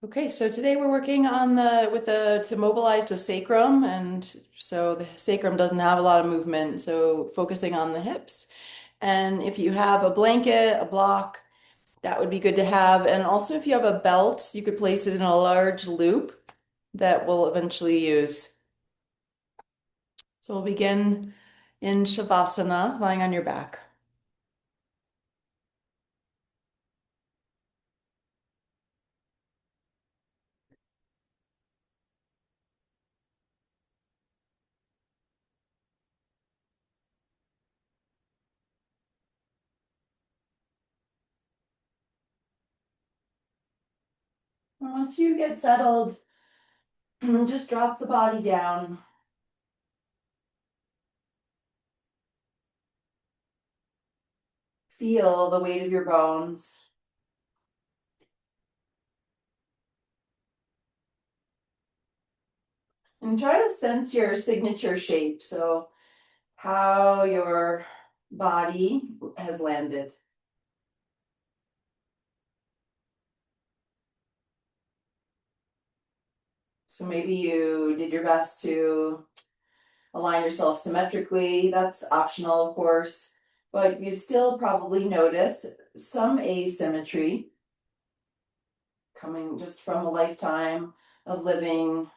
Okay, so today we're working on to mobilize the sacrum, and so the sacrum doesn't have a lot of movement, so focusing on the hips. And if you have a blanket, a block, that would be good to have. And also if you have a belt, you could place it in a large loop that we'll eventually use. So we'll begin in Shavasana, lying on your back. Once you get settled, just drop the body down. Feel the weight of your bones. And try to sense your signature shape. So how your body has landed. So maybe you did your best to align yourself symmetrically. That's optional, of course, but you still probably notice some asymmetry coming just from a lifetime of living,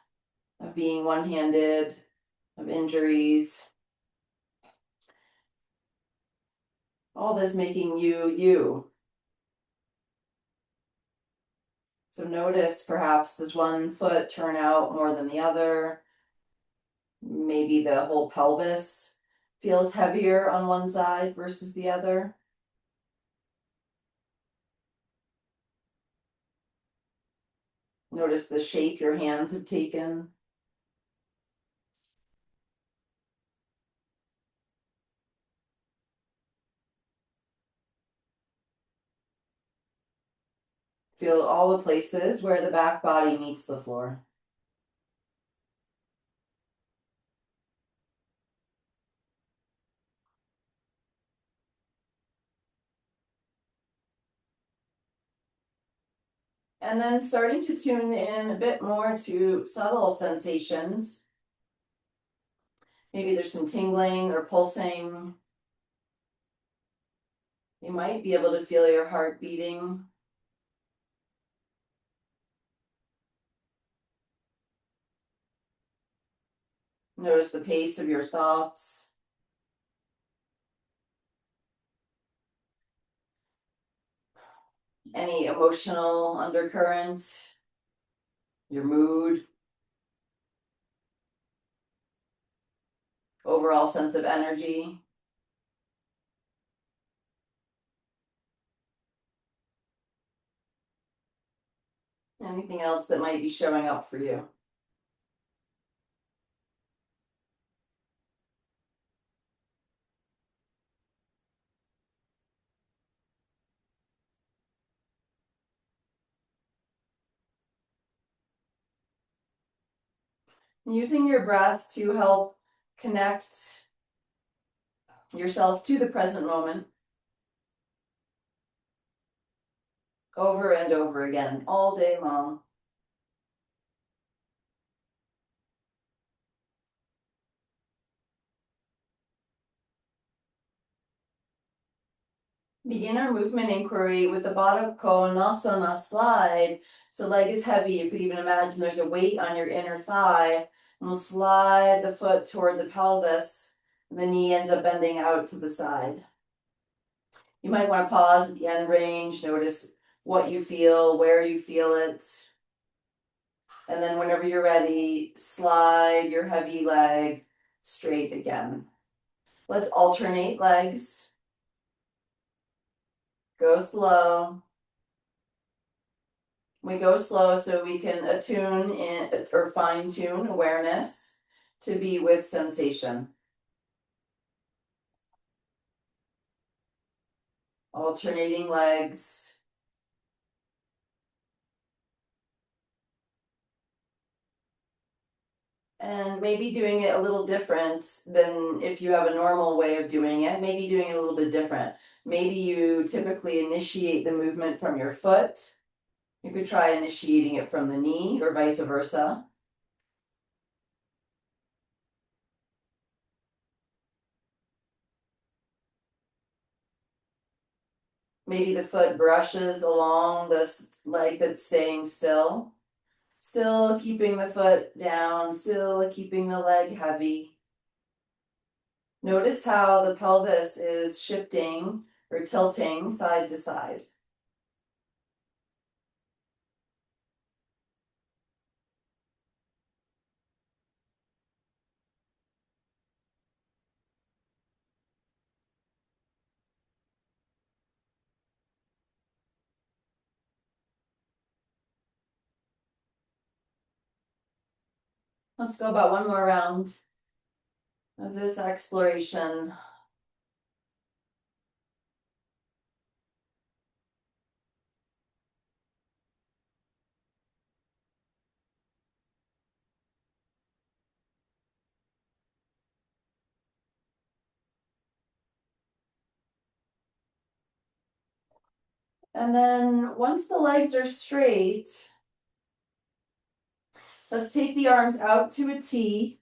of being one-handed, of injuries. All this making you you. So notice perhaps does one foot turn out more than the other? Maybe the whole pelvis feels heavier on one side versus the other. Notice the shape your hands have taken. Feel all the places where the back body meets the floor. And then starting to tune in a bit more to subtle sensations. Maybe there's some tingling or pulsing. You might be able to feel your heart beating. Notice the pace of your thoughts. Any emotional undercurrent, your mood, overall sense of energy. Anything else that might be showing up for you. Using your breath to help connect yourself to the present moment over and over again, all day long. Begin our movement inquiry with the Baddha Konasana slide. So leg is heavy. You could even imagine there's a weight on your inner thigh. And we'll slide the foot toward the pelvis. And the knee ends up bending out to the side. You might want to pause at the end range. Notice what you feel, where you feel it. And then whenever you're ready, slide your heavy leg straight again. Let's alternate legs. Go slow. We go slow so we can attune in, or fine tune awareness to be with sensation. Alternating legs. And maybe doing it a little different than if you have a normal way of doing it, maybe doing it a little bit different. Maybe you typically initiate the movement from your foot, You could try initiating it from the knee or vice versa. Maybe the foot brushes along this leg that's staying still. Still keeping the foot down, still keeping the leg heavy. Notice how the pelvis is shifting or tilting side to side. Let's go about one more round of this exploration. And then once the legs are straight, let's take the arms out to a T.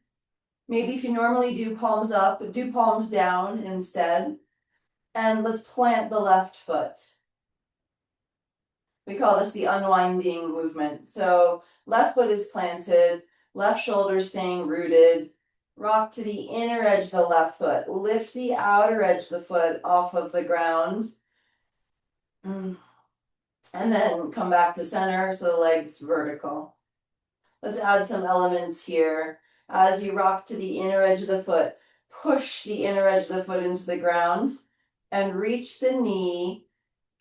Maybe if you normally do palms up, do palms down instead. And let's plant the left foot. We call this the unwinding movement. So left foot is planted, left shoulder staying rooted. Rock to the inner edge of the left foot. Lift the outer edge of the foot off of the ground. And then come back to center so the leg's vertical. Let's add some elements here. As you rock to the inner edge of the foot, push the inner edge of the foot into the ground and reach the knee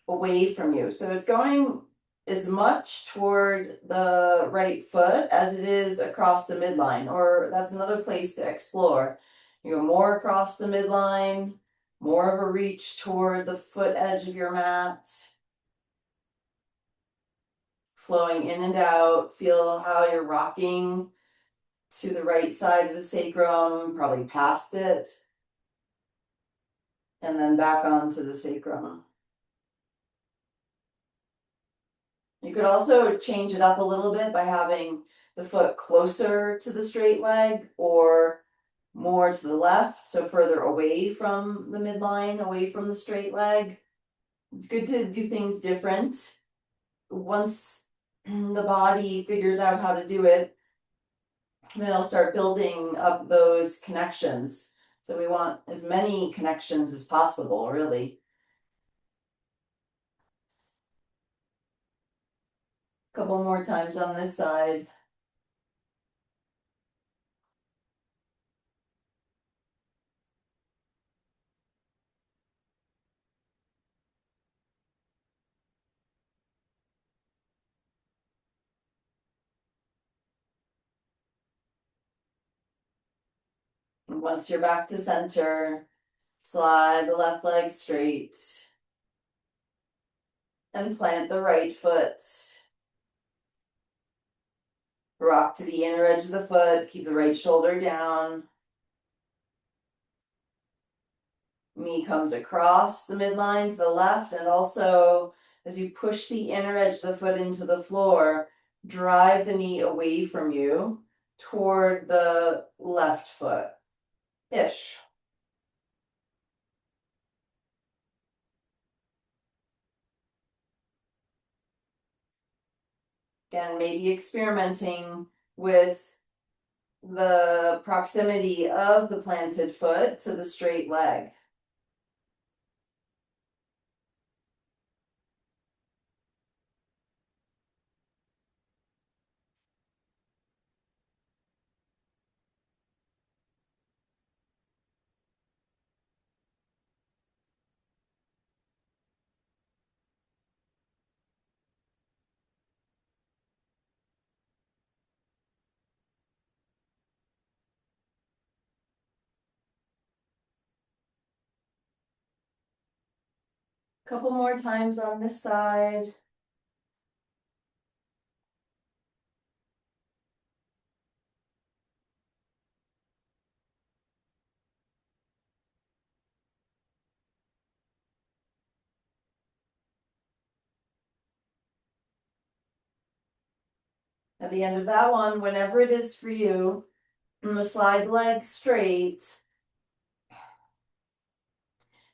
away from you. So it's going as much toward the right foot as it is across the midline, or that's another place to explore. You go more across the midline, more of a reach toward the foot edge of your mat. Flowing in and out, feel how you're rocking to the right side of the sacrum, probably past it, and then back onto the sacrum. You could also change it up a little bit by having the foot closer to the straight leg or more to the left, so further away from the midline, away from the straight leg. It's good to do things different. Once the body figures out how to do it, then I'll start building up those connections. So we want as many connections as possible, really. A couple more times on this side. And once you're back to center, slide the left leg straight and plant the right foot. Rock to the inner edge of the foot, keep the right shoulder down. Knee comes across the midline to the left, and also as you push the inner edge of the foot into the floor, drive the knee away from you toward the left foot. Ish. Again, maybe experimenting with the proximity of the planted foot to the straight leg. Couple more times on this side. At the end of that one, whenever it is for you, I'm gonna slide the legs straight.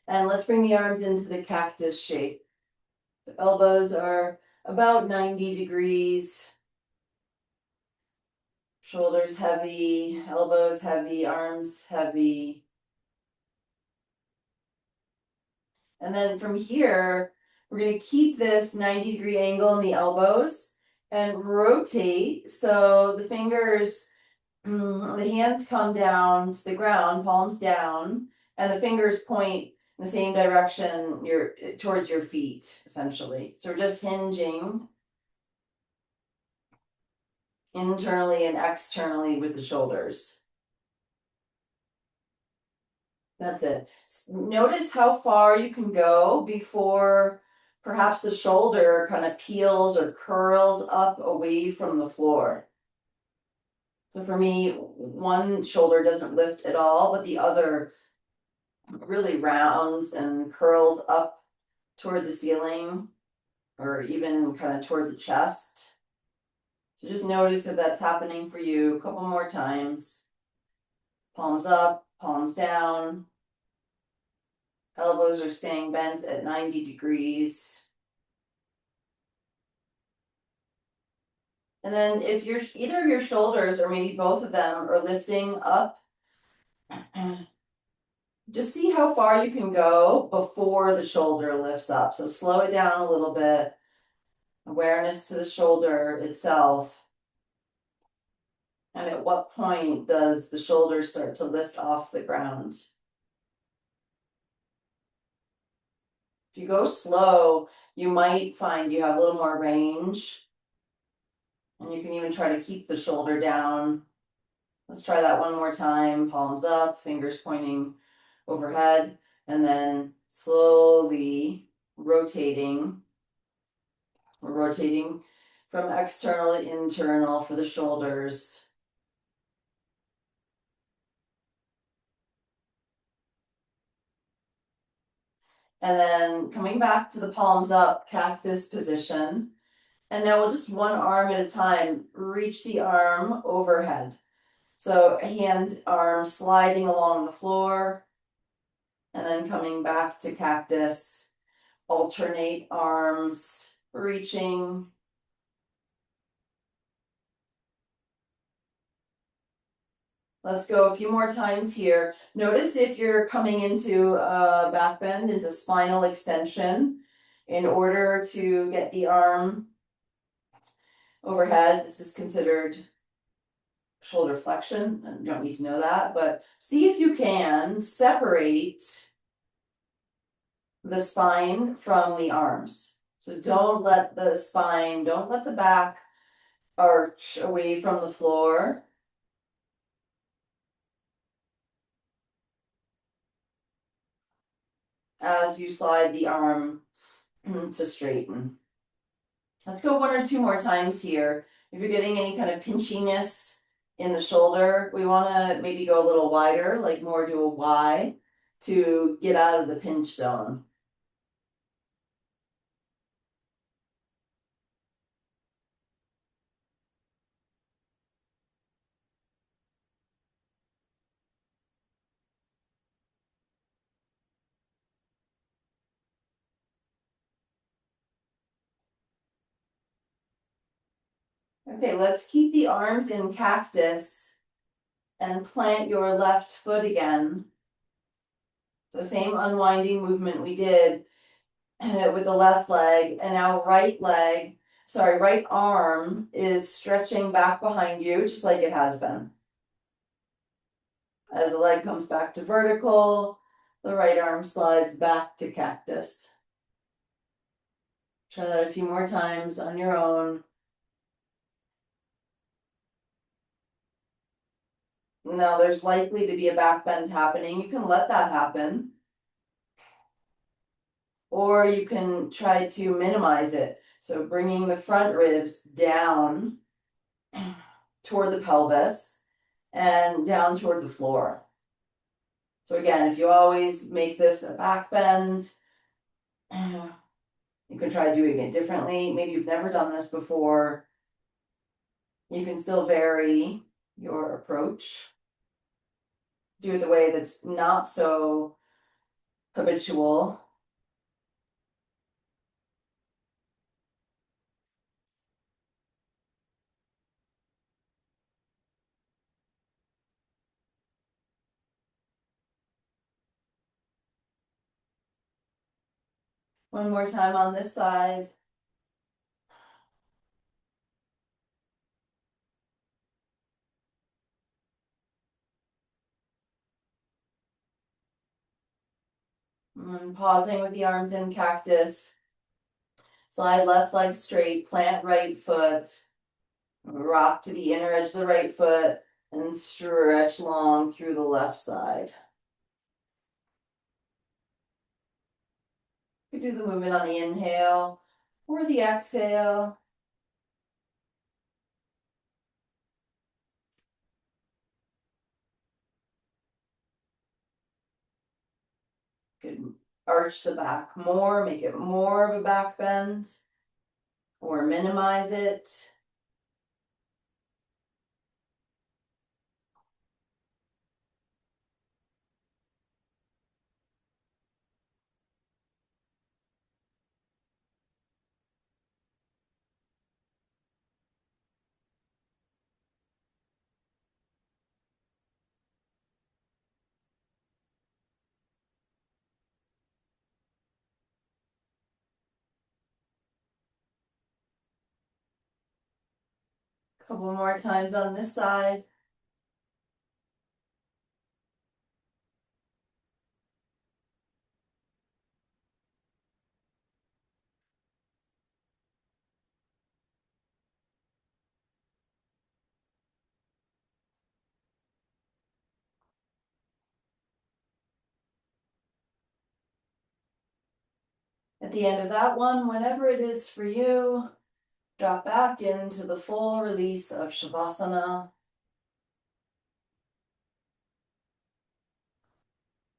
And let's bring the arms into the cactus shape. The elbows are about 90 degrees. Shoulders heavy, elbows heavy, arms heavy. And then from here, we're going to keep this 90-degree angle in the elbows and rotate so the fingers, the hands come down to the ground, palms down, and the fingers point in the same direction towards your feet, essentially. So we're just hinging internally and externally with the shoulders. That's it. Notice how far you can go before perhaps the shoulder kind of peels or curls up away from the floor. So for me, one shoulder doesn't lift at all, but the other really rounds and curls up toward the ceiling or even kind of toward the chest. So just notice if that's happening for you a couple more times. Palms up, palms down. Elbows are staying bent at 90 degrees. And then if either of your shoulders or maybe both of them are lifting up, just see how far you can go before the shoulder lifts up. So slow it down a little bit. Awareness to the shoulder itself. And at what point does the shoulder start to lift off the ground? If you go slow, you might find you have a little more range. And you can even try to keep the shoulder down. Let's try that one more time. Palms up, fingers pointing overhead, and then slowly rotating. We're rotating from external to internal for the shoulders. And then coming back to the palms up, cactus position. And now we'll just one arm at a time, reach the arm overhead. So hand, arm sliding along the floor, and then coming back to cactus. Alternate arms, reaching. Let's go a few more times here. Notice if you're coming into a back bend, into spinal extension, in order to get the arm overhead. This is considered shoulder flexion. You don't need to know that, but see if you can separate the spine from the arms. So don't let the spine, don't let the back arch away from the floor. As you slide the arm to straighten. Let's go one or two more times here. If you're getting any kind of pinchiness in the shoulder, we want to maybe go a little wider, like more to a Y, to get out of the pinch zone. Okay, let's keep the arms in cactus and plant your left foot again. So same unwinding movement we did with the left leg, and now right arm is stretching back behind you just like it has been. As the leg comes back to vertical, the right arm slides back to cactus. Try that a few more times on your own. Now there's likely to be a back bend happening. You can let that happen. Or you can try to minimize it. So bringing the front ribs down toward the pelvis and down toward the floor. So again, if you always make this a back bend, you can try doing it differently. Maybe you've never done this before. You can still vary your approach. Do it the way that's not so habitual. One more time on this side. And pausing with the arms in cactus. Slide left leg straight, plant right foot. Rock to the inner edge of the right foot and stretch long through the left side. You do the movement on the inhale or the exhale. Could arch the back more, make it more of a back bend, or minimize it. Couple more times on this side. At the end of that one, whatever it is for you, drop back into the full release of Shavasana.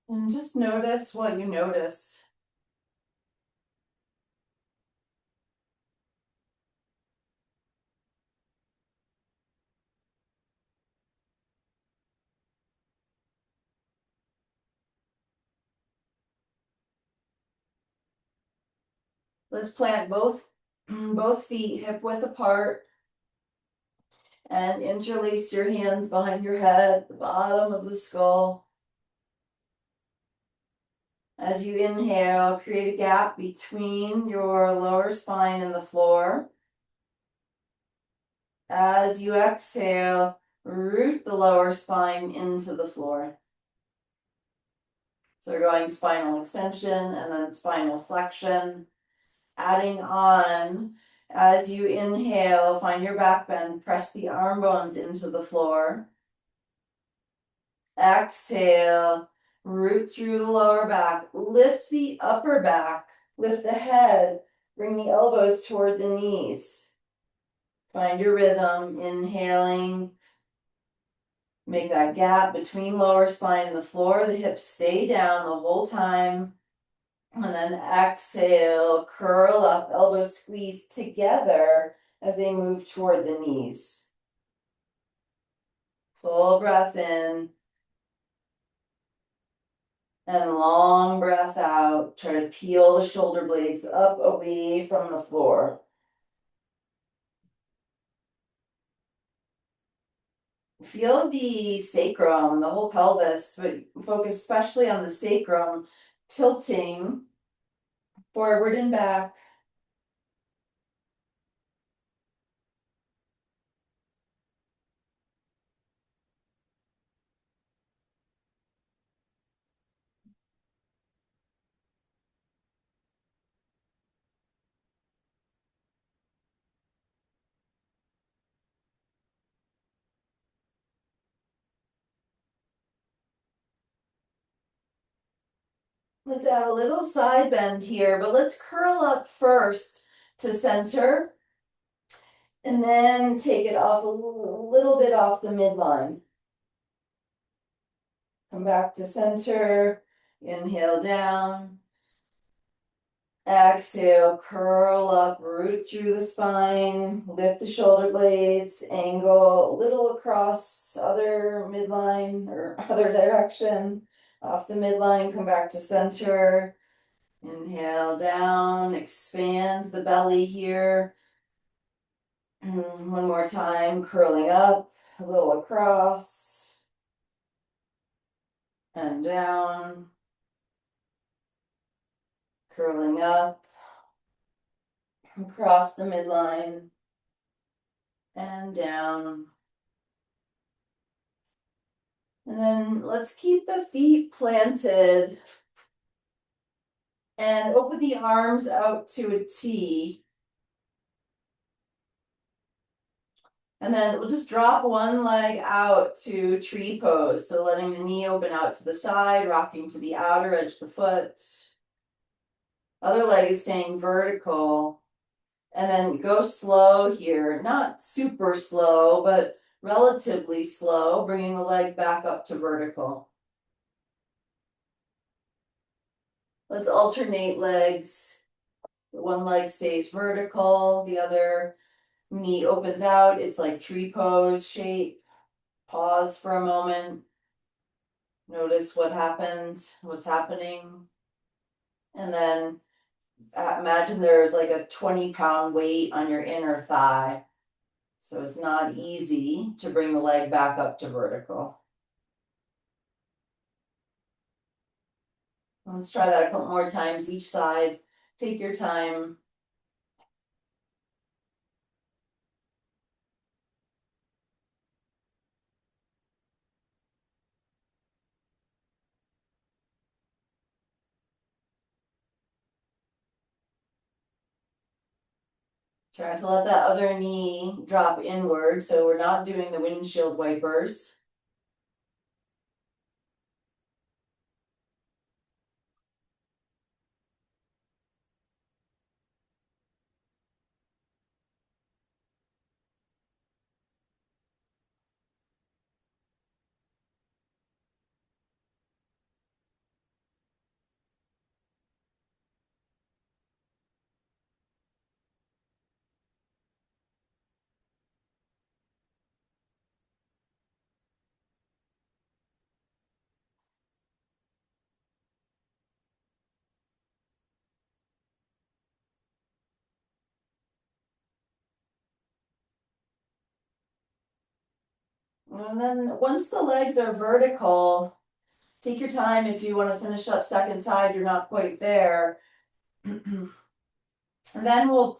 And just notice what you notice. Let's plant both feet hip width apart and interlace your hands behind your head, the bottom of the skull. As you inhale, create a gap between your lower spine and the floor. As you exhale, root the lower spine into the floor. So we're going spinal extension and then spinal flexion. Adding on, as you inhale, find your back bend, press the arm bones into the floor. Exhale, root through the lower back, lift the upper back, lift the head, bring the elbows toward the knees. Find your rhythm, inhaling. Make that gap between lower spine and the floor. The hips stay down the whole time. And then exhale, curl up, elbows squeeze together as they move toward the knees. Full breath in. And long breath out. Try to peel the shoulder blades up away from the floor. Feel the sacrum, the whole pelvis, but focus especially on the sacrum, tilting forward and back. Let's add a little side bend here, but let's curl up first to center. And then take it off a little bit off the midline. Come back to center. Inhale down. Exhale, curl up, root through the spine, lift the shoulder blades, angle a little across other midline or other direction, off the midline, come back to center. Inhale down, expand the belly here. One more time, curling up, a little across and down, curling up, across the midline and down. And then let's keep the feet planted and open the arms out to a T. And then we'll just drop one leg out to tree pose. So letting the knee open out to the side, rocking to the outer edge of the foot. Other leg is staying vertical. And then go slow here, not super slow, but relatively slow, bringing the leg back up to vertical. Let's alternate legs. One leg stays vertical, the other knee opens out. It's like tree pose shape. Pause for a moment. Notice what happens, what's happening. And then imagine there's like a 20-pound weight on your inner thigh. So it's not easy to bring the leg back up to vertical. Let's try that a couple more times each side. Take your time. Try to let that other knee drop inward, so we're not doing the windshield wipers. And then once the legs are vertical, take your time if you want to finish up second side, you're not quite there. And then we'll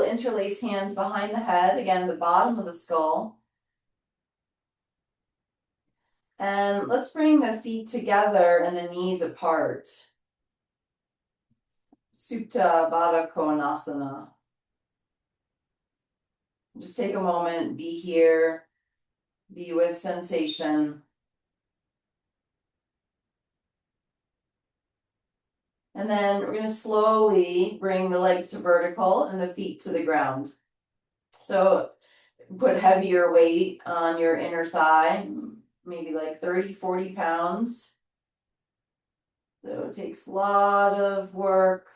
interlace hands behind the head, again, the bottom of the skull. And let's bring the feet together and the knees apart. Supta Baddha Konasana. Just take a moment, be here, be with sensation. And then we're going to slowly bring the legs to vertical and the feet to the ground. So put heavier weight on your inner thigh, maybe like 30, 40 pounds. So it takes a lot of work.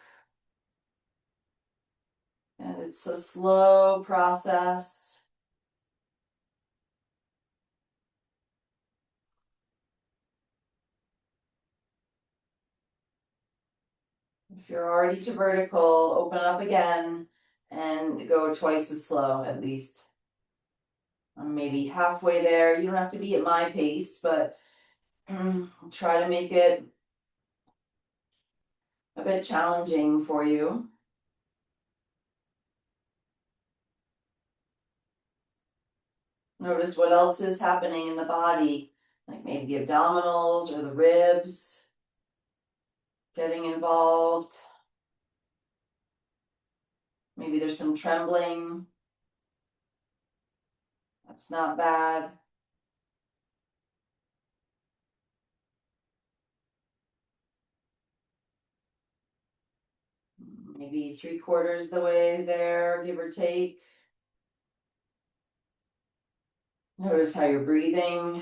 And it's a slow process. If you're already to vertical, open up again and go twice as slow at least. I'm maybe halfway there. You don't have to be at my pace, but try to make it a bit challenging for you. Notice what else is happening in the body, like maybe the abdominals or the ribs getting involved. Maybe there's some trembling. That's not bad. Maybe 3/4 the way there, give or take. Notice how you're breathing.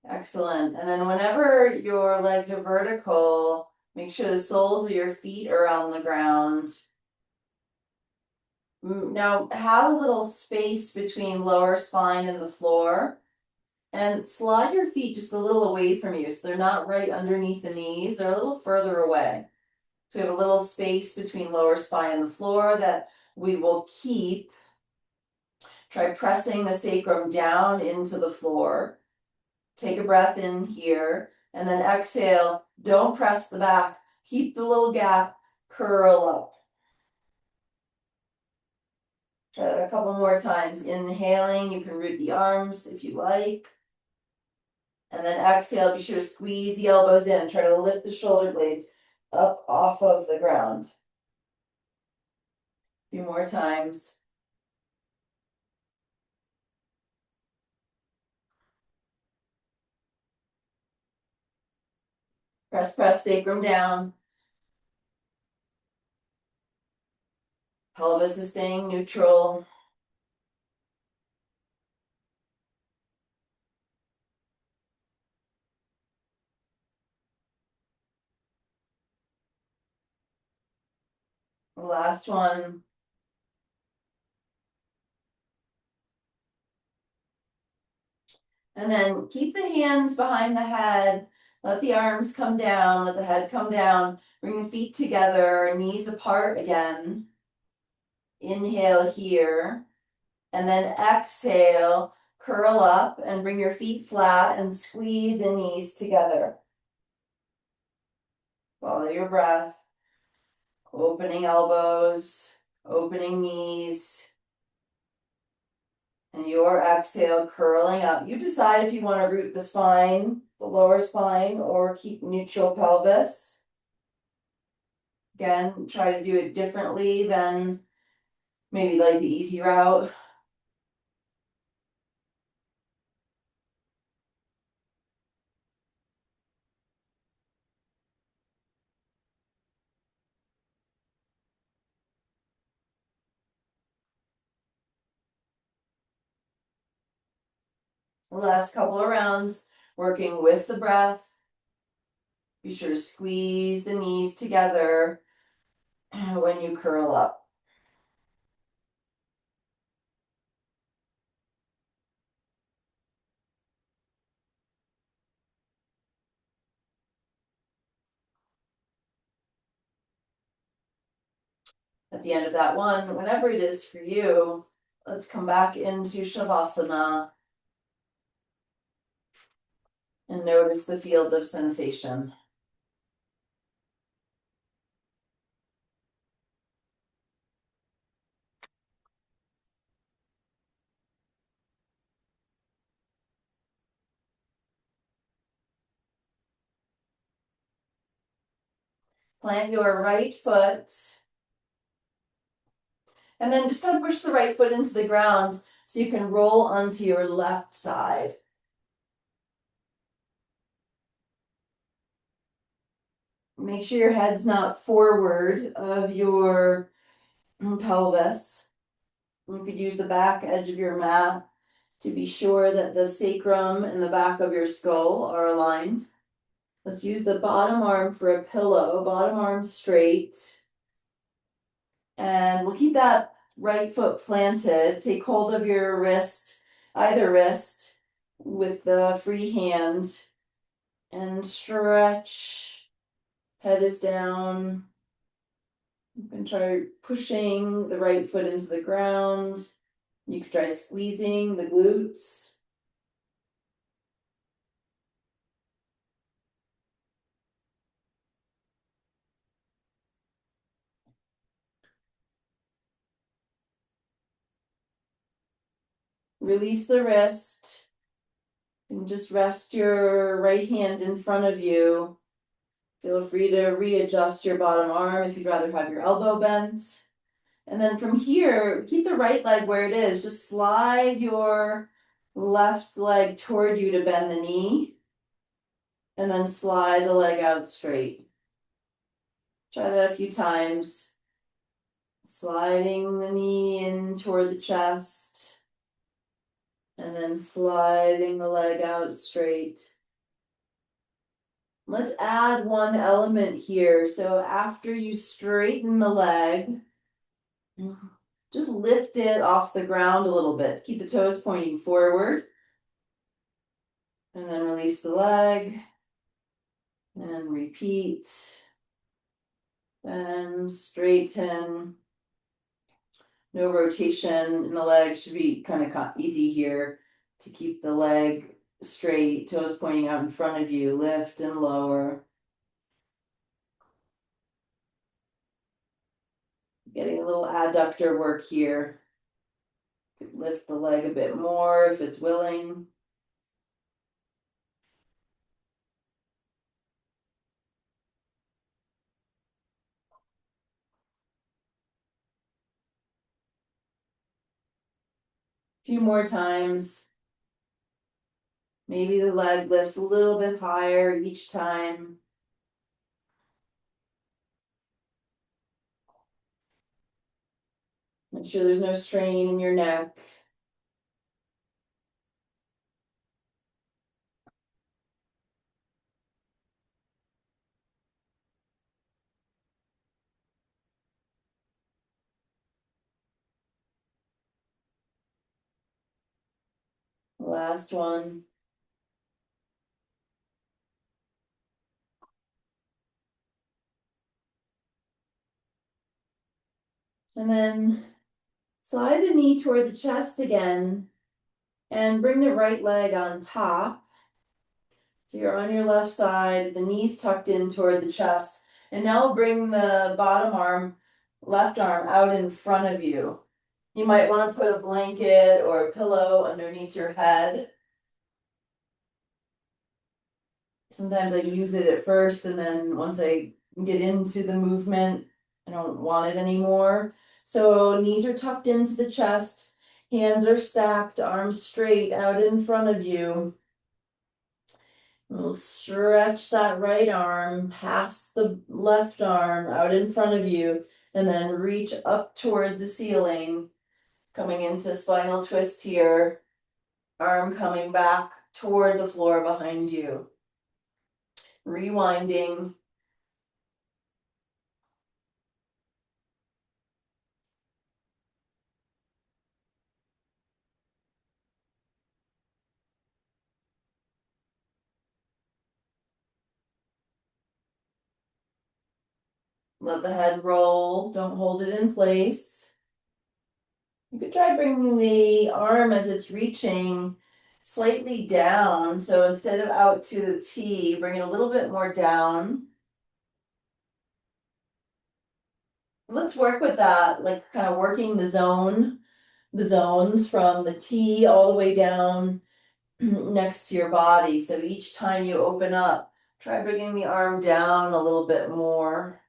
Excellent. And then whenever your legs are vertical, make sure the soles of your feet are on the ground. Now have a little space between lower spine and the floor. And slide your feet just a little away from you so they're not right underneath the knees, they're a little further away. So we have a little space between lower spine and the floor that we will keep. Try pressing the sacrum down into the floor. Take a breath in here and then exhale. Don't press the back. Keep the little gap, curl up. Try that a couple more times. Inhaling, you can root the arms if you like. And then exhale, be sure to squeeze the elbows in. Try to lift the shoulder blades up off of the ground. A few more times. Press sacrum down. Pelvis is staying neutral. The last one. And then keep the hands behind the head. Let the arms come down. Let the head come down. Bring the feet together, knees apart again. Inhale here. And then exhale, curl up and bring your feet flat and squeeze the knees together. Follow your breath. Opening elbows, opening knees. And your exhale, curling up. You decide if you want to root the spine, the lower spine, or keep neutral pelvis. Again, try to do it differently than maybe like the easy route. The last couple of rounds, working with the breath. Be sure to squeeze the knees together when you curl up. At the end of that one, whenever it is for you, let's come back into Shavasana and notice the field of sensation. Plant your right foot. And then just kind of push the right foot into the ground so you can roll onto your left side. Make sure your head's not forward of your pelvis. You could use the back edge of your mat to be sure that the sacrum and the back of your skull are aligned. Let's use the bottom arm for a pillow, bottom arm straight. And we'll keep that right foot planted. Take hold of your wrist, either wrist, with the free hand and stretch. Head is down. You can try pushing the right foot into the ground. You could try squeezing the glutes. Release the wrist. And just rest your right hand in front of you. Feel free to readjust your bottom arm if you'd rather have your elbow bent. And then from here, keep the right leg where it is. Just slide your left leg toward you to bend the knee. And then slide the leg out straight. Try that a few times. Sliding the knee in toward the chest. And then sliding the leg out straight. Let's add one element here. So after you straighten the leg, just lift it off the ground a little bit. Keep the toes pointing forward. And then release the leg. And repeat. And straighten. No rotation in the leg. Should be kind of easy here to keep the leg straight, toes pointing out in front of you. Lift and lower. Getting a little adductor work here. Lift the leg a bit more if it's willing. A few more times. Maybe the leg lifts a little bit higher each time. Make sure there's no strain in your neck. Last one. And then slide the knee toward the chest again and bring the right leg on top. So you're on your left side, the knees tucked in toward the chest. And now bring the bottom arm, left arm out in front of you. You might want to put a blanket or a pillow underneath your head. Sometimes I use it at first, and then once I get into the movement, I don't want it anymore. So knees are tucked into the chest, hands are stacked, arms straight out in front of you. We'll stretch that right arm past the left arm out in front of you, and then reach up toward the ceiling, coming into spinal twist here. Arm coming back toward the floor behind you. Rewinding. Let the head roll. Don't hold it in place. You could try bringing the arm as it's reaching slightly down. So instead of out to the T, bring it a little bit more down. Let's work with that, like kind of working the zones from the T all the way down next to your body. So each time you open up, try bringing the arm down a little bit more.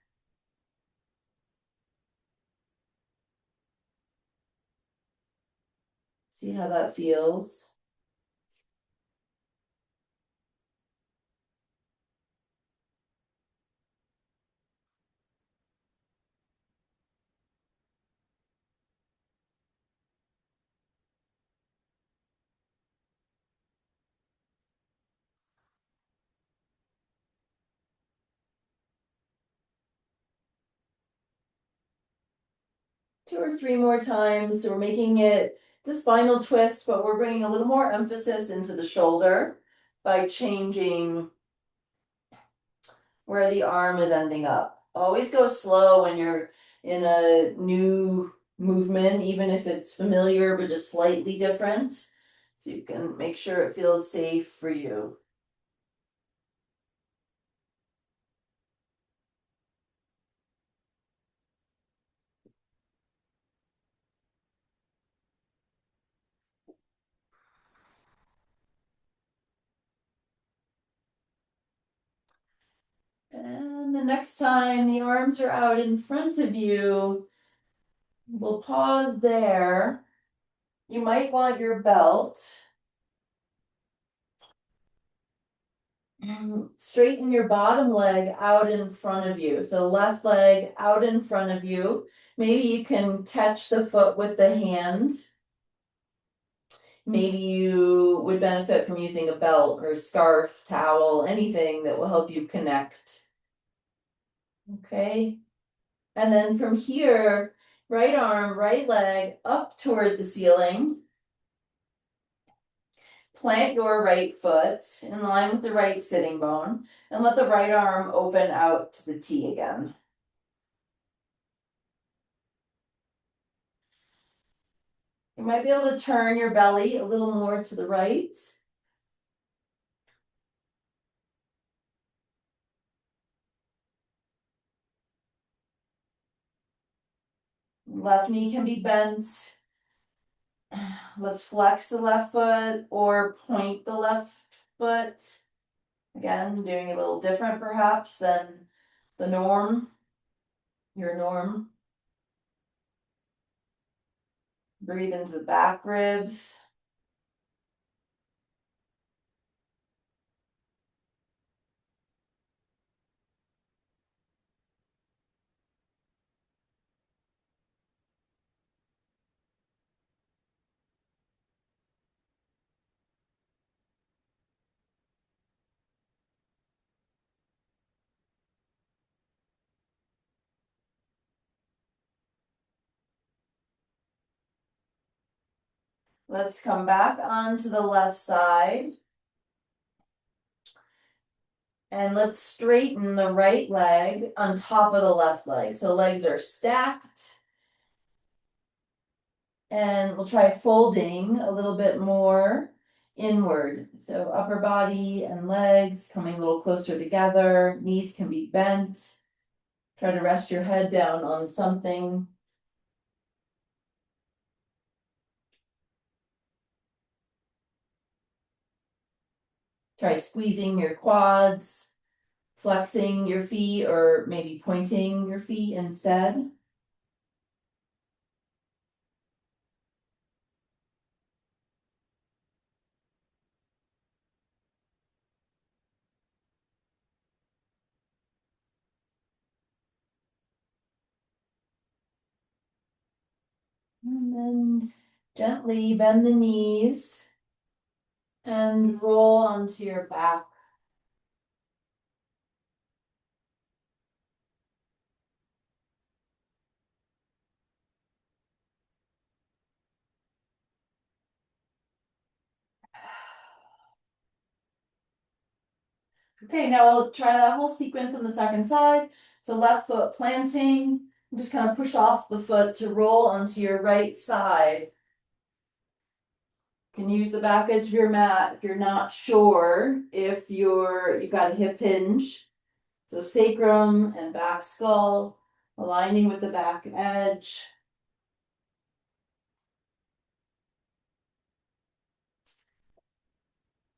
See how that feels. Two or three more times. So we're making it the spinal twist, but we're bringing a little more emphasis into the shoulder by changing where the arm is ending up. Always go slow when you're in a new movement, even if it's familiar but just slightly different, so you can make sure it feels safe for you. And the next time the arms are out in front of you, we'll pause there. You might want your belt. Straighten your bottom leg out in front of you. So left leg out in front of you. Maybe you can catch the foot with the hand. maybe you would benefit from using a belt or scarf, towel, anything that will help you connect. Okay. And then from here, right arm, right leg up toward the ceiling. Plant your right foot in line with the right sitting bone and let the right arm open out to the T again. You might be able to turn your belly a little more to the right. Left knee can be bent. Let's flex the left foot or point the left foot. Again, doing a little different perhaps than the norm, your norm. Breathe into the back ribs. Let's come back onto the left side. And let's straighten the right leg on top of the left leg. So legs are stacked. And we'll try folding a little bit more inward. So upper body and legs coming a little closer together. Knees can be bent. Try to rest your head down on something. Try squeezing your quads, flexing your feet, or maybe pointing your feet instead. And then gently bend the knees and roll onto your back. Okay, now we'll try that whole sequence on the second side. So left foot planting, just kind of push off the foot to roll onto your right side. You can use the back edge of your mat if you're not sure if you've got a hip hinge. So sacrum and back skull aligning with the back edge.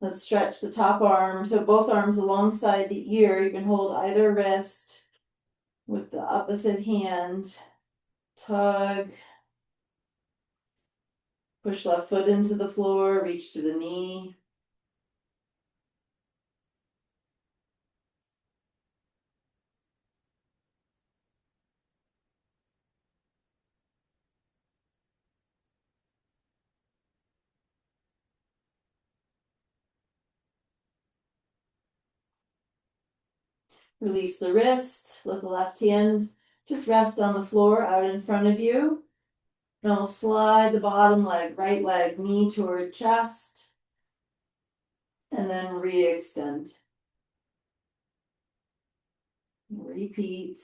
Let's stretch the top arm. So both arms alongside the ear. You can hold either wrist with the opposite hand. Tug. Push left foot into the floor, reach to the knee. Release the wrist, let the left hand just rest on the floor out in front of you. And I'll slide the bottom leg, right leg, knee toward chest. And then re-extend. Repeat.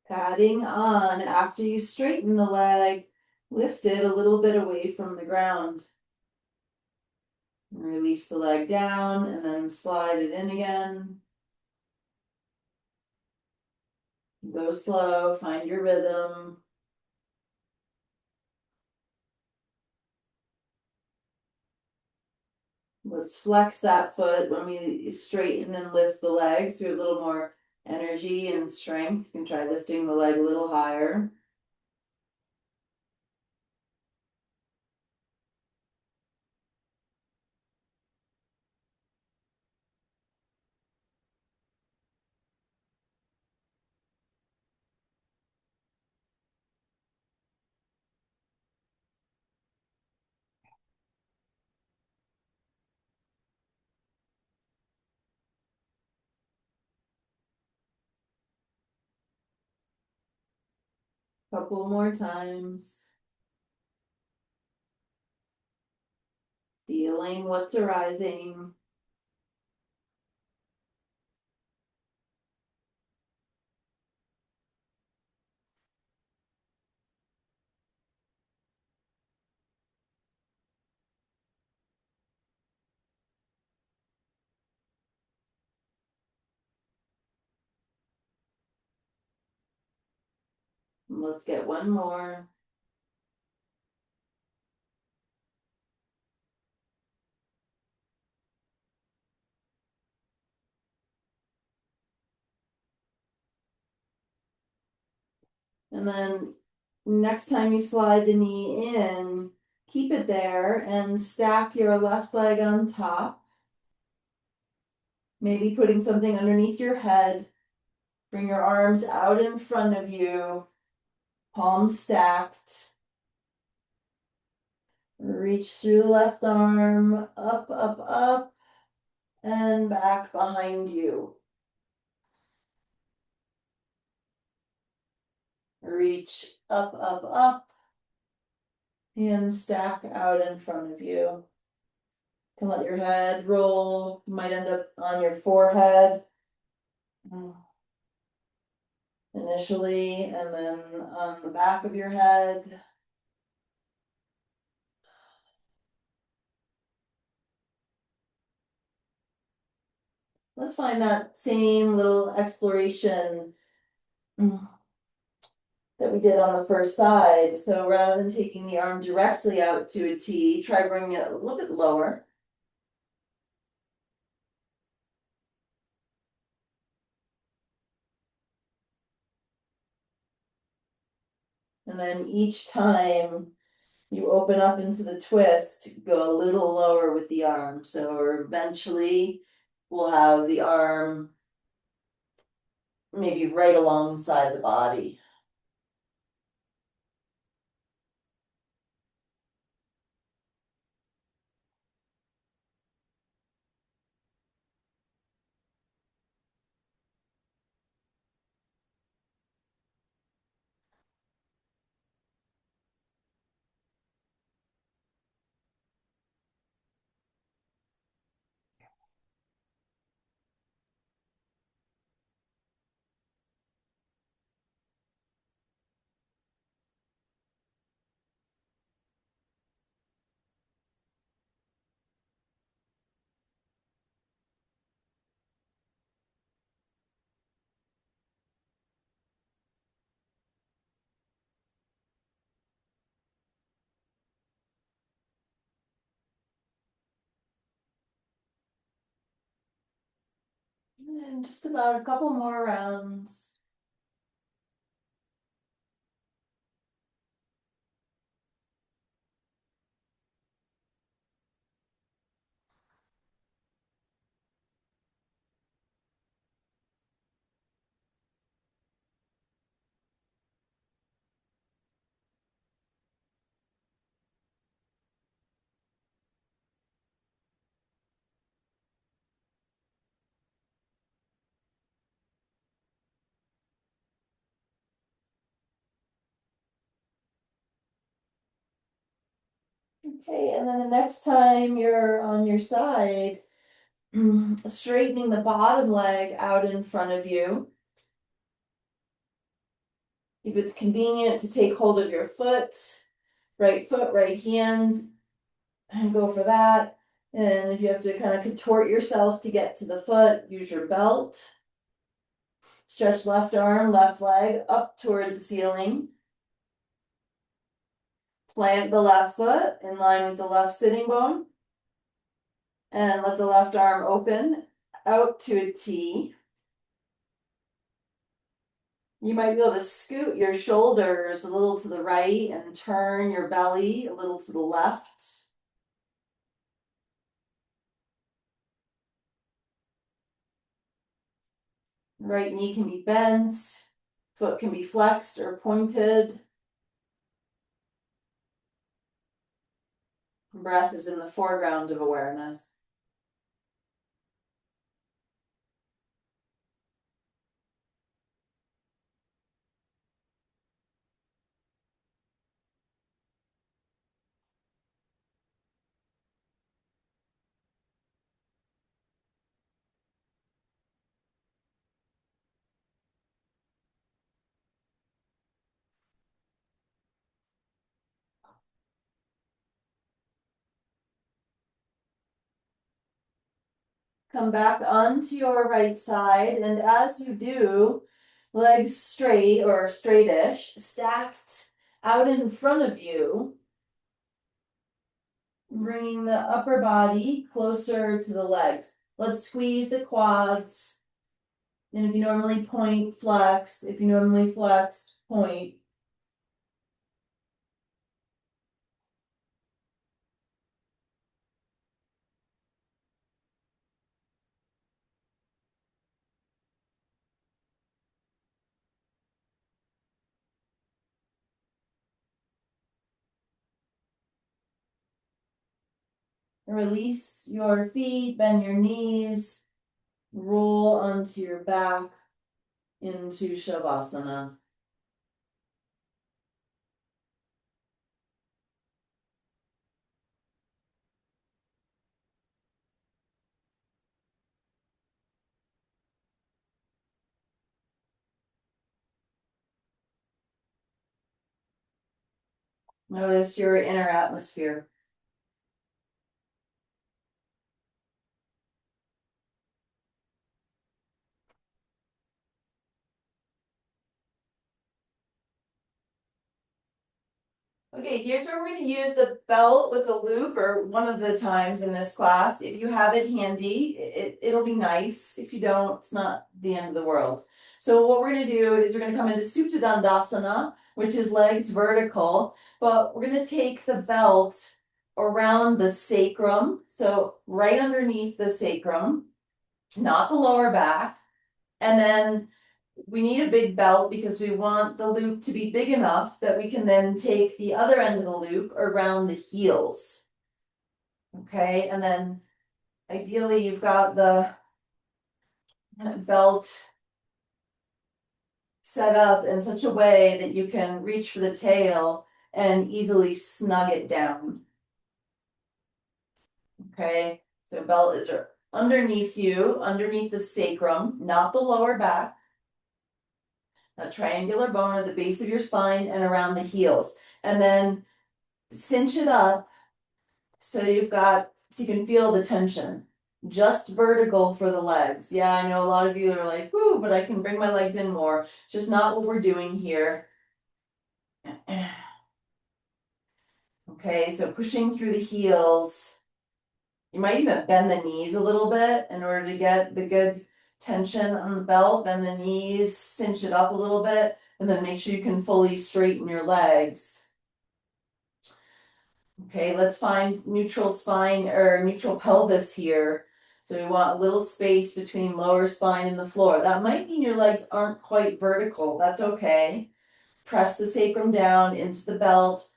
Adding on after you straighten the leg, lift it a little bit away from the ground. Release the leg down and then slide it in again. Go slow, find your rhythm. Let's flex that foot when we straighten and lift the legs through a little more energy and strength. You can try lifting the leg a little higher. Couple more times. Feeling what's arising. Let's get one more. And then next time you slide the knee in, keep it there and stack your left leg on top. Maybe putting something underneath your head. Bring your arms out in front of you, palms stacked. Reach through the left arm, up, up, up, and back behind you. Reach up, up, up, and stack out in front of you. You can let your head roll. You might end up on your forehead initially, and then on the back of your head. Let's find that same little exploration that we did on the first side. So rather than taking the arm directly out to a T, try bringing it a little bit lower. And then each time you open up into the twist, go a little lower with the arm. So eventually we'll have the arm maybe right alongside the body. And just about a couple more rounds. Okay, and then the next time you're on your side, straightening the bottom leg out in front of you. If it's convenient to take hold of your foot, right hand, and go for that. And if you have to kind of contort yourself to get to the foot, use your belt. Stretch left arm, left leg up toward the ceiling. Plant the left foot in line with the left sitting bone. And let the left arm open out to a T. You might be able to scoot your shoulders a little to the right and turn your belly a little to the left. Right knee can be bent, foot can be flexed or pointed. Breath is in the foreground of awareness. Come back onto your right side, and as you do, legs straight or straightish, stacked out in front of you, bringing the upper body closer to the legs. Let's squeeze the quads. And if you normally point, flex. If you normally flex, point. Release your feet, bend your knees, roll onto your back into Shavasana. Notice your inner atmosphere. Okay, here's where we're going to use the belt with the loop, or one of the times in this class. If you have it handy, it'll be nice. If you don't, it's not the end of the world. So what we're going to do is we're going to come into Supta Dandasana, which is legs vertical, but we're going to take the belt around the sacrum, so right underneath the sacrum, not the lower back, and then we need a big belt because we want the loop to be big enough that we can then take the other end of the loop around the heels. Okay, and then ideally you've got the belt set up in such a way that you can reach for the tail and easily snug it down. Okay, so belt is underneath you, underneath the sacrum, not the lower back. A triangular bone at the base of your spine and around the heels. And then cinch it up so you can feel the tension. Just vertical for the legs. Yeah, I know a lot of you are like, whoo, but I can bring my legs in more. It's just not what we're doing here. Okay, so pushing through the heels. You might even bend the knees a little bit in order to get the good tension on the belt. Bend the knees, cinch it up a little bit, and then make sure you can fully straighten your legs. Okay, let's find neutral spine or neutral pelvis here. So we want a little space between lower spine and the floor. That might mean your legs aren't quite vertical. That's okay. Press the sacrum down into the belt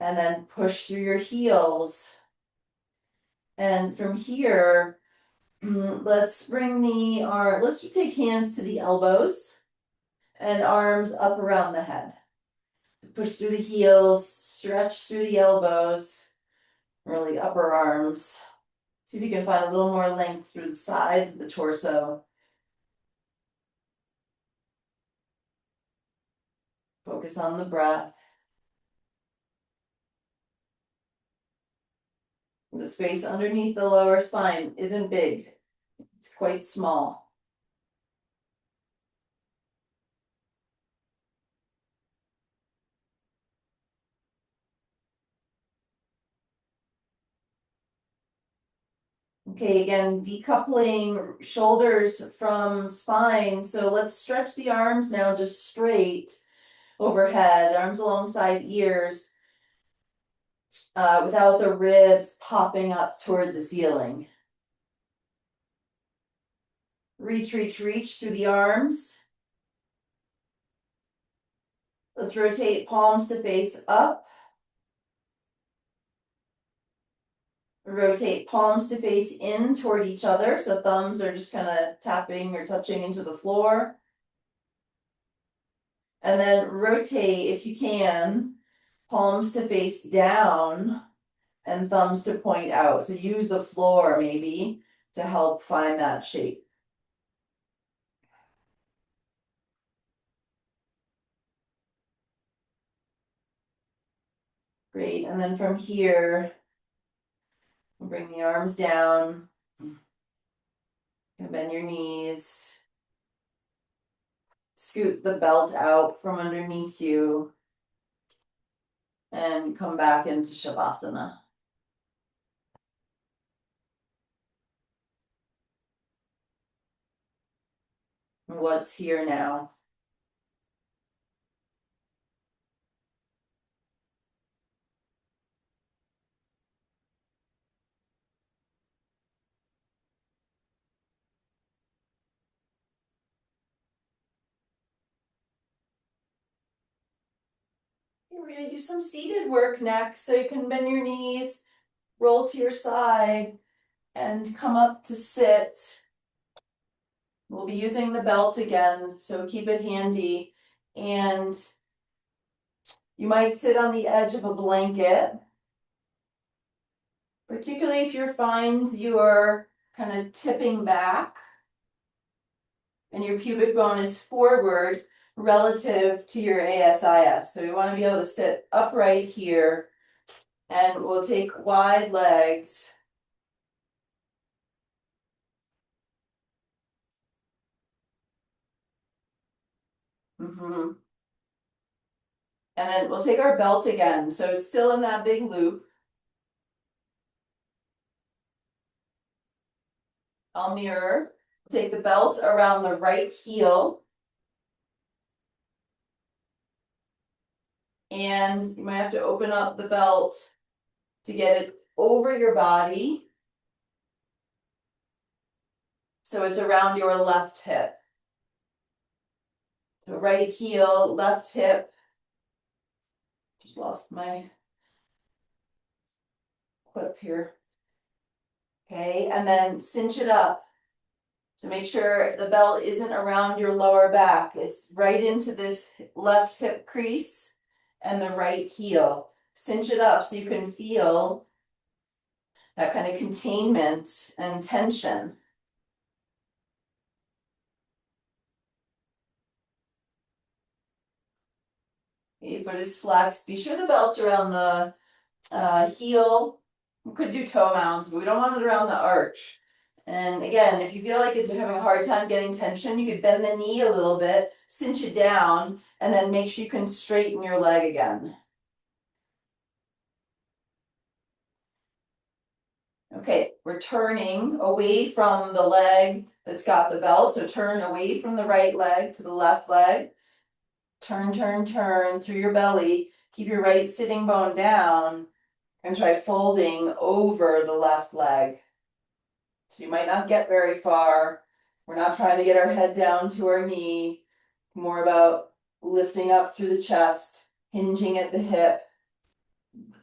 and then push through your heels. And from here, let's take hands to the elbows and arms up around the head. Push through the heels, stretch through the elbows, really upper arms. See if you can find a little more length through the sides of the torso. Focus on the breath. The space underneath the lower spine isn't big. It's quite small. Okay, again, decoupling shoulders from spine. So let's stretch the arms now just straight overhead, arms alongside ears, without the ribs popping up toward the ceiling. Reach, reach, reach through the arms. Let's rotate palms to face up. Rotate palms to face in toward each other. So thumbs are just kind of tapping or touching into the floor. And then rotate, if you can, palms to face down and thumbs to point out. So use the floor maybe to help find that shape. Great, and then from here, bring the arms down. And bend your knees. Scoot the belt out from underneath you. And come back into Shavasana. What's here now? We're going to do some seated work next. So you can bend your knees, roll to your side, and come up to sit. We'll be using the belt again, so keep it handy. And you might sit on the edge of a blanket, particularly if you find you're kind of tipping back and your pubic bone is forward relative to your ASIS. So you want to be able to sit upright here, and we'll take wide legs. And then we'll take our belt again. So it's still in that big loop. I'll mirror. Take the belt around the right heel. And you might have to open up the belt to get it over your body. So it's around your left hip. So right heel, left hip. Just lost my clip here. Okay, and then cinch it up. So make sure the belt isn't around your lower back. It's right into this left hip crease and the right heel. Cinch it up so you can feel that kind of containment and tension. Your foot is flexed. Be sure the belt's around the heel. We could do toe mounds, but we don't want it around the arch. And again, if you feel like you're having a hard time getting tension, you could bend the knee a little bit, cinch it down, and then make sure you can straighten your leg again. Okay, we're turning away from the leg that's got the belt. So turn away from the right leg to the left leg. Turn, turn, turn through your belly. Keep your right sitting bone down and try folding over the left leg. So you might not get very far. We're not trying to get our head down to our knee. More about lifting up through the chest, hinging at the hip.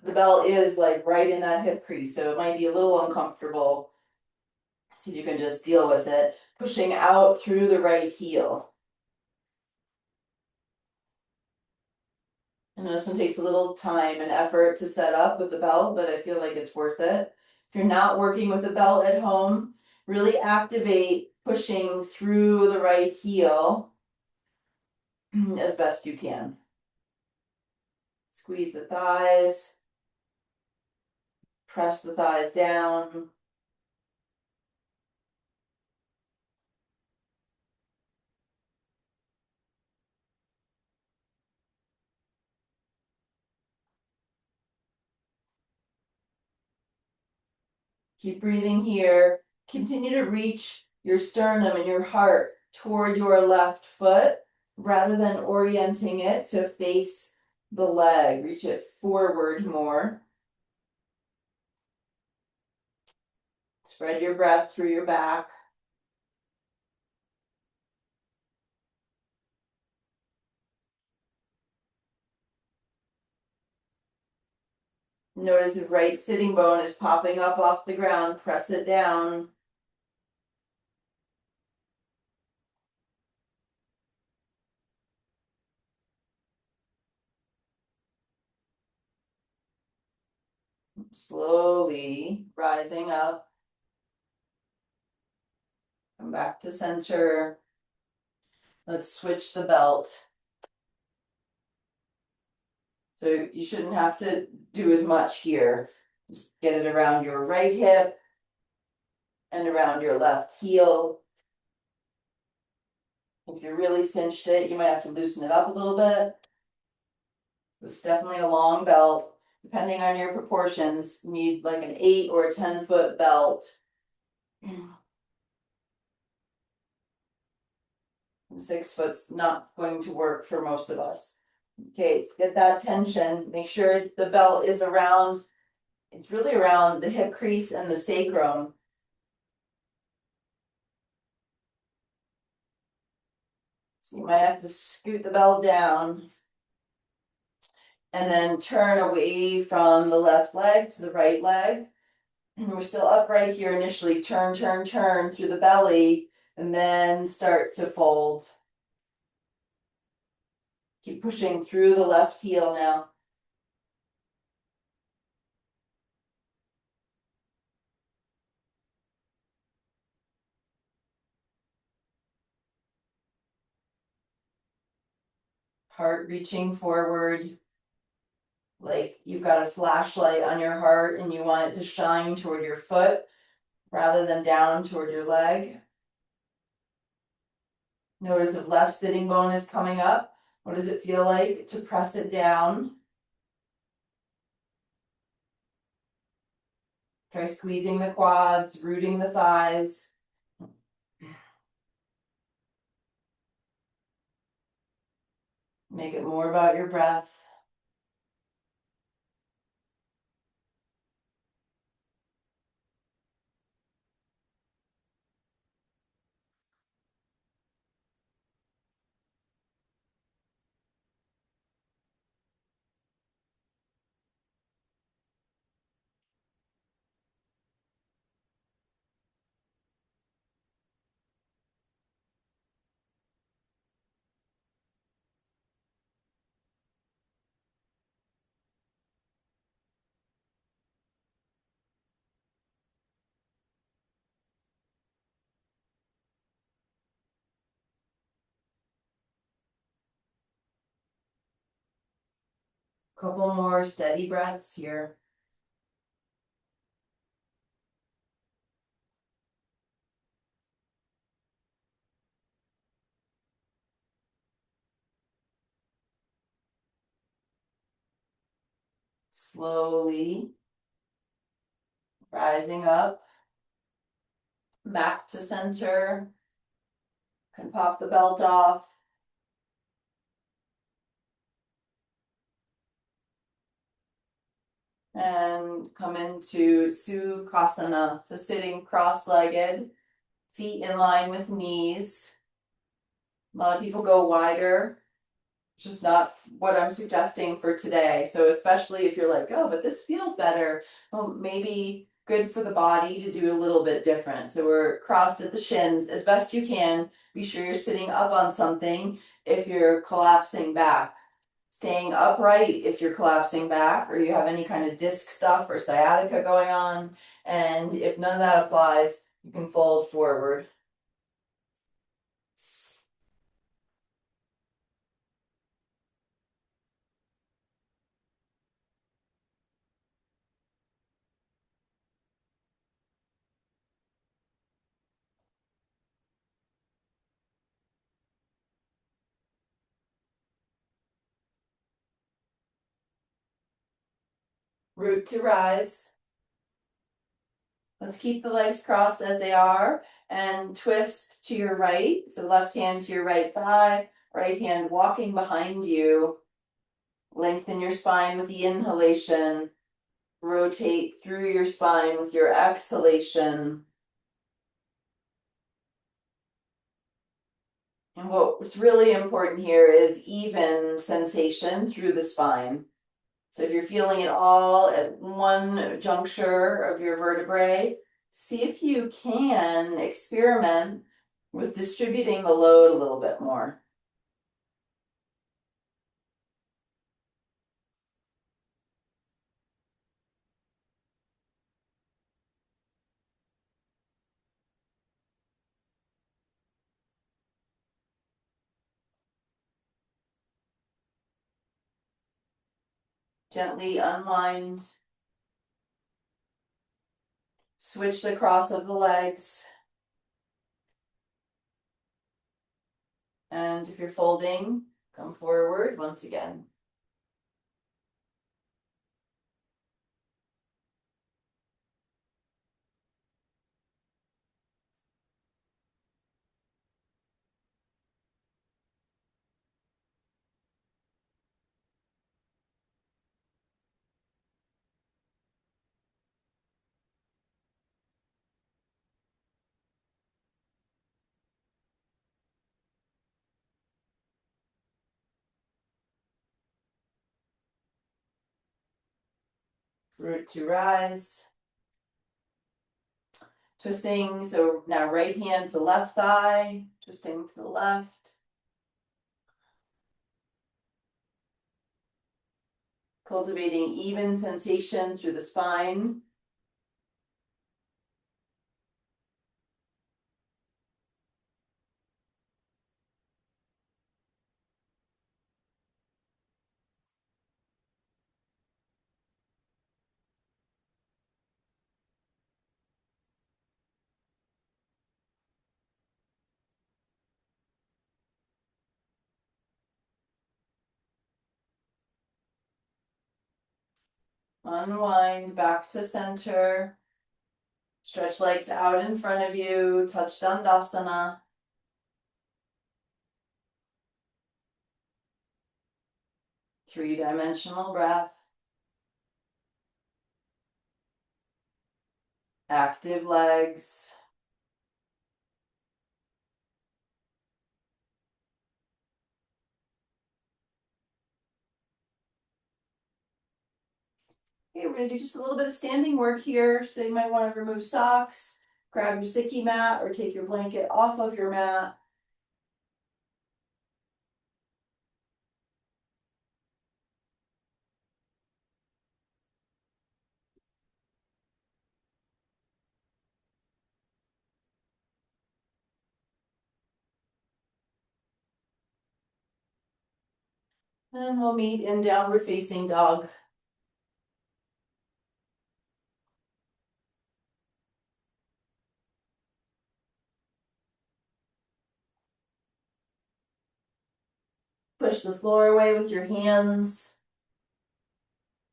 The belt is like right in that hip crease, so it might be a little uncomfortable. So you can just deal with it, pushing out through the right heel. I know this one takes a little time and effort to set up with the belt, but I feel like it's worth it. If you're not working with a belt at home, really activate pushing through the right heel as best you can. Squeeze the thighs, press the thighs down. Keep breathing here. Continue to reach your sternum and your heart toward your left foot rather than orienting it to face the leg. Reach it forward more. Spread your breath through your back. Notice if right sitting bone is popping up off the ground, press it down. Slowly rising up. Come back to center. Let's switch the belt. So you shouldn't have to do as much here. Just get it around your right hip and around your left heel. If you really cinched it, you might have to loosen it up a little bit. It's definitely a long belt. Depending on your proportions, you need like an 8 or a 10-foot belt. 6 foot's not going to work for most of us. Okay, get that tension. Make sure the belt is around, it's really around the hip crease and the sacrum. So you might have to scoot the belt down and then turn away from the left leg to the right leg. And we're still upright here initially. Turn, turn, turn through the belly and then start to fold. Keep pushing through the left heel now. Heart reaching forward, like you've got a flashlight on your heart and you want it to shine toward your foot rather than down toward your leg. Notice if left sitting bone is coming up, what does it feel like to press it down? Try squeezing the quads, rooting the thighs. Make it more about your breath. Couple more steady breaths here. Slowly rising up, back to center. Can pop the belt off. And come into Sukhasana, so sitting cross-legged, feet in line with knees. A lot of people go wider, just not what I'm suggesting for today. So especially if you're like, oh, but this feels better, well, maybe good for the body to do a little bit different. So we're crossed at the shins as best you can. Be sure you're sitting up on something if you're collapsing back. Staying upright if you're collapsing back or you have any kind of disc stuff or sciatica going on. And if none of that applies, you can fold forward. Root to rise. Let's keep the legs crossed as they are and twist to your right. So left hand to your right thigh, right hand walking behind you. Lengthen your spine with the inhalation. Rotate through your spine with your exhalation. And what's really important here is even sensation through the spine. So if you're feeling it all at one juncture of your vertebrae, see if you can experiment with distributing the load a little bit more. Gently unwind. Switch the cross of the legs. And if you're folding, come forward once again. Root to rise. Twisting, so now right hand to left thigh, twisting to the left. Cultivating even sensation through the spine. Unwind back to center. Stretch legs out in front of you, touch Dandasana. Three-dimensional breath. Active legs. Okay, we're gonna do just a little bit of standing work here. So you might want to remove socks, grab your sticky mat, or take your blanket off of your mat. And we'll meet in downward facing dog. Push the floor away with your hands.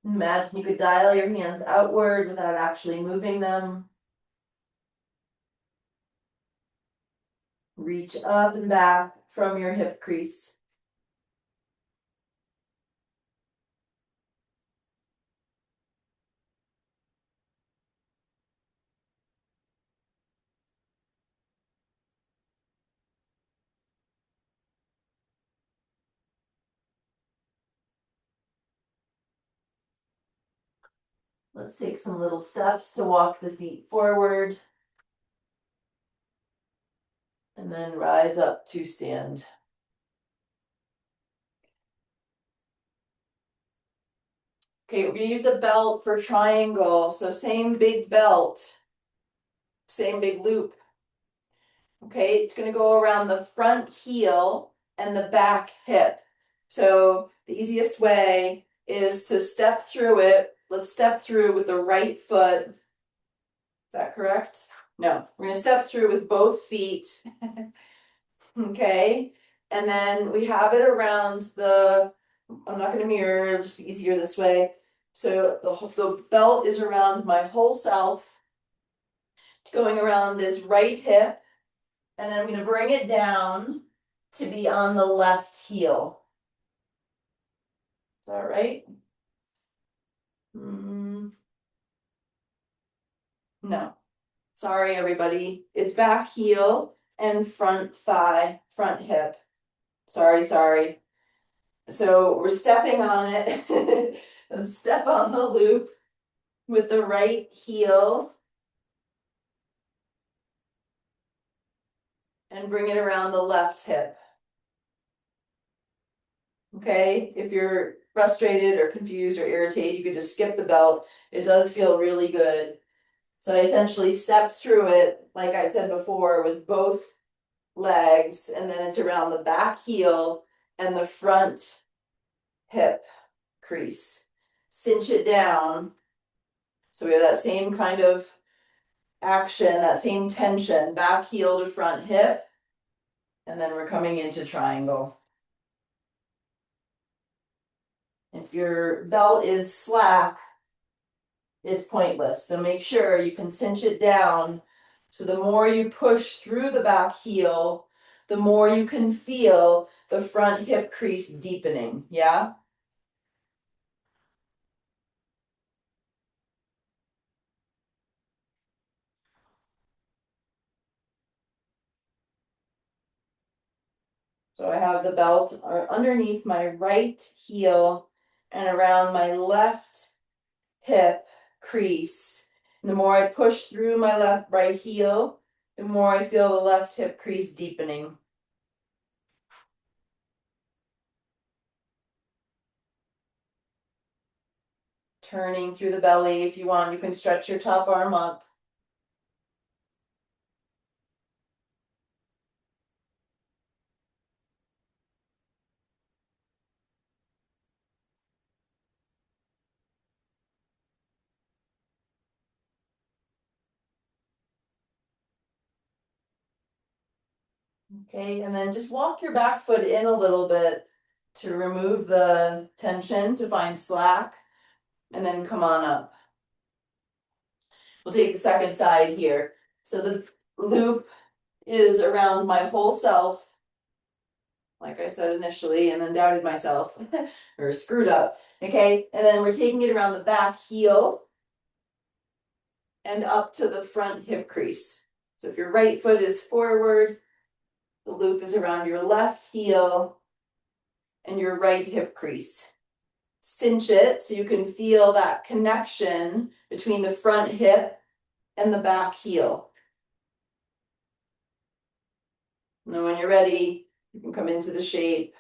Imagine you could dial your hands outward without actually moving them. Reach up and back from your hip crease. Let's take some little steps to walk the feet forward. And then rise up to stand. Okay, we're gonna use the belt for triangle. So same big belt, same big loop. Okay, it's gonna go around the front heel and the back hip. So the easiest way is to step through it. Let's step through with the right foot. Is that correct? No, we're gonna step through with both feet. Okay, and then we have it around the, I'm not gonna mirror, it'll just be easier this way. So the belt is around my whole self, going around this right hip, and then I'm gonna bring it down to be on the left heel. Is that right? No. Sorry, everybody. It's back heel and front thigh, front hip. Sorry, sorry. So we're stepping on it. Step on the loop with the right heel and bring it around the left hip. Okay, if you're frustrated or confused or irritated, you could just skip the belt. It does feel really good. So I essentially step through it, like I said before, with both legs, and then it's around the back heel and the front hip crease. Cinch it down. So we have that same kind of action, that same tension, back heel to front hip, and then we're coming into triangle. If your belt is slack, it's pointless. So make sure you can cinch it down. So the more you push through the back heel, the more you can feel the front hip crease deepening. Yeah? So I have the belt underneath my right heel and around my left hip crease. And the more I push through my right heel, the more I feel the left hip crease deepening. Turning through the belly. If you want, you can stretch your top arm up. Okay, and then just walk your back foot in a little bit to remove the tension, to find slack, and then come on up. We'll take the second side here. So the loop is around my whole self, like I said initially, and then doubted myself or screwed up. Okay, and then we're taking it around the back heel and up to the front hip crease. So if your right foot is forward, the loop is around your left heel and your right hip crease. Cinch it so you can feel that connection between the front hip and the back heel. And then when you're ready, you can come into the shape.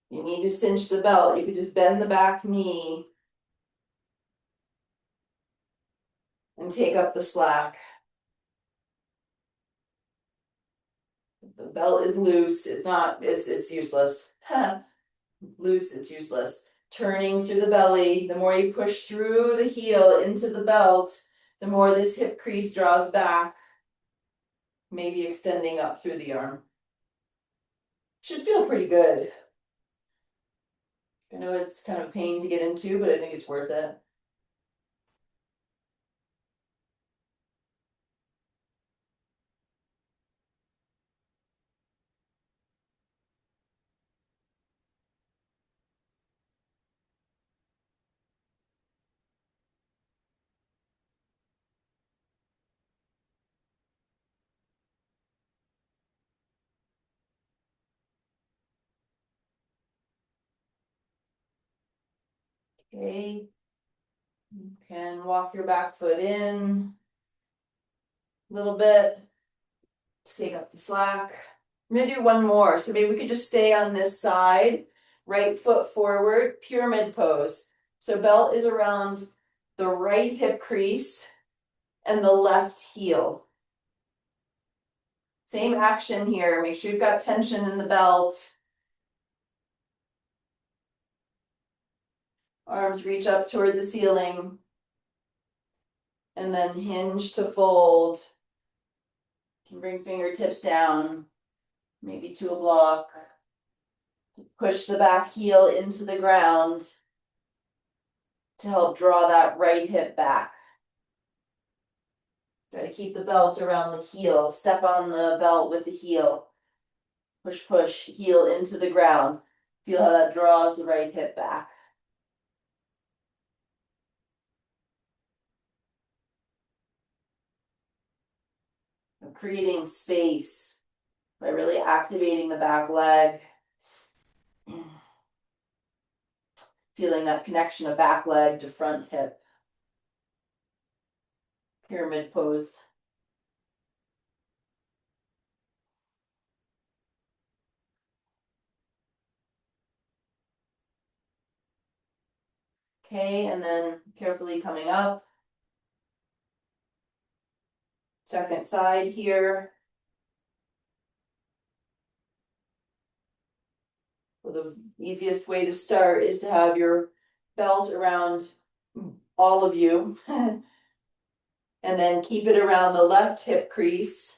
You need to cinch the belt. You could just bend the back knee and take up the slack. If the belt is loose, it's useless. Loose, it's useless. Turning through the belly, the more you push through the heel into the belt, the more this hip crease draws back, maybe extending up through the arm. Should feel pretty good. I know it's kind of a pain to get into, but I think it's worth it. Okay. You can walk your back foot in a little bit. Take up the slack. I'm gonna do one more. So maybe we could just stay on this side, right foot forward, pyramid pose. So belt is around the right hip crease and the left heel. Same action here. Make sure you've got tension in the belt. Arms reach up toward the ceiling. And then hinge to fold. You can bring fingertips down, maybe to a block. Push the back heel into the ground to help draw that right hip back. Try to keep the belt around the heel. Step on the belt with the heel. Push, push, heel into the ground. Feel how that draws the right hip back. Creating space by really activating the back leg. Feeling that connection of back leg to front hip. Pyramid pose. Okay, and then carefully coming up. Second side here. So the easiest way to start is to have your belt around all of you. And then keep it around the left hip crease.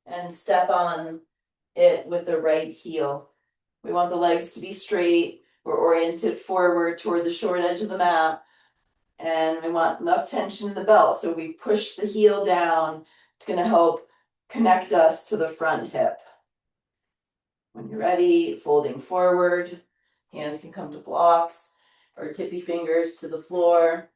And step on it with the right heel. We want the legs to be straight. We're oriented forward toward the short edge of the mat. And we want enough tension in the belt. So we push the heel down. It's going to help connect us to the front hip. When you're ready, folding forward. Hands can come to blocks or tippy fingers to the floor.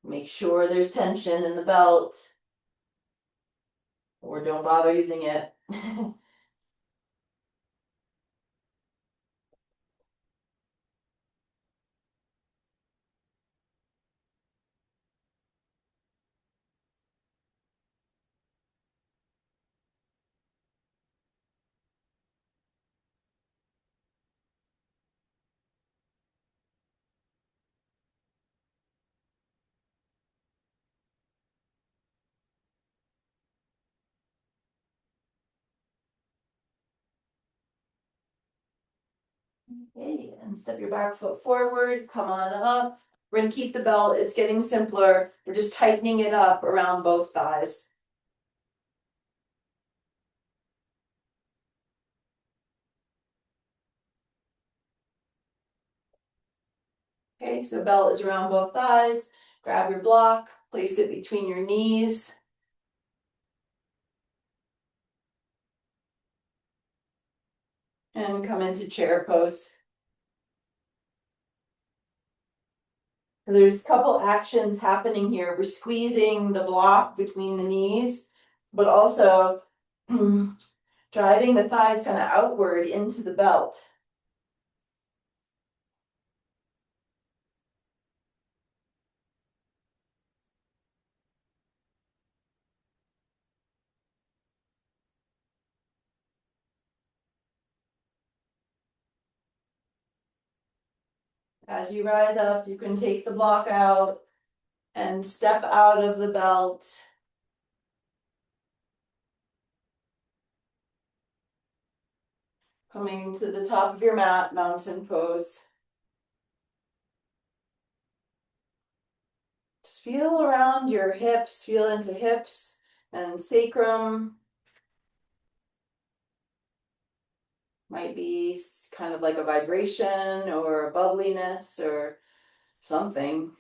Make sure there's tension in the belt, or don't bother using it. Okay, and step your back foot forward, come on up. We're gonna keep the belt, it's getting simpler. We're just tightening it up around both thighs. Okay, so belt is around both thighs. Grab your block, place it between your knees. And come into chair pose. So there's a couple actions happening here. We're squeezing the block between the knees, but also driving the thighs kind of outward into the belt. As you rise up, you can take the block out and step out of the belt. Coming to the top of your mat, mountain pose. Just feel around your hips, feel into hips and sacrum. Might be kind of like a vibration or a bubbliness or something.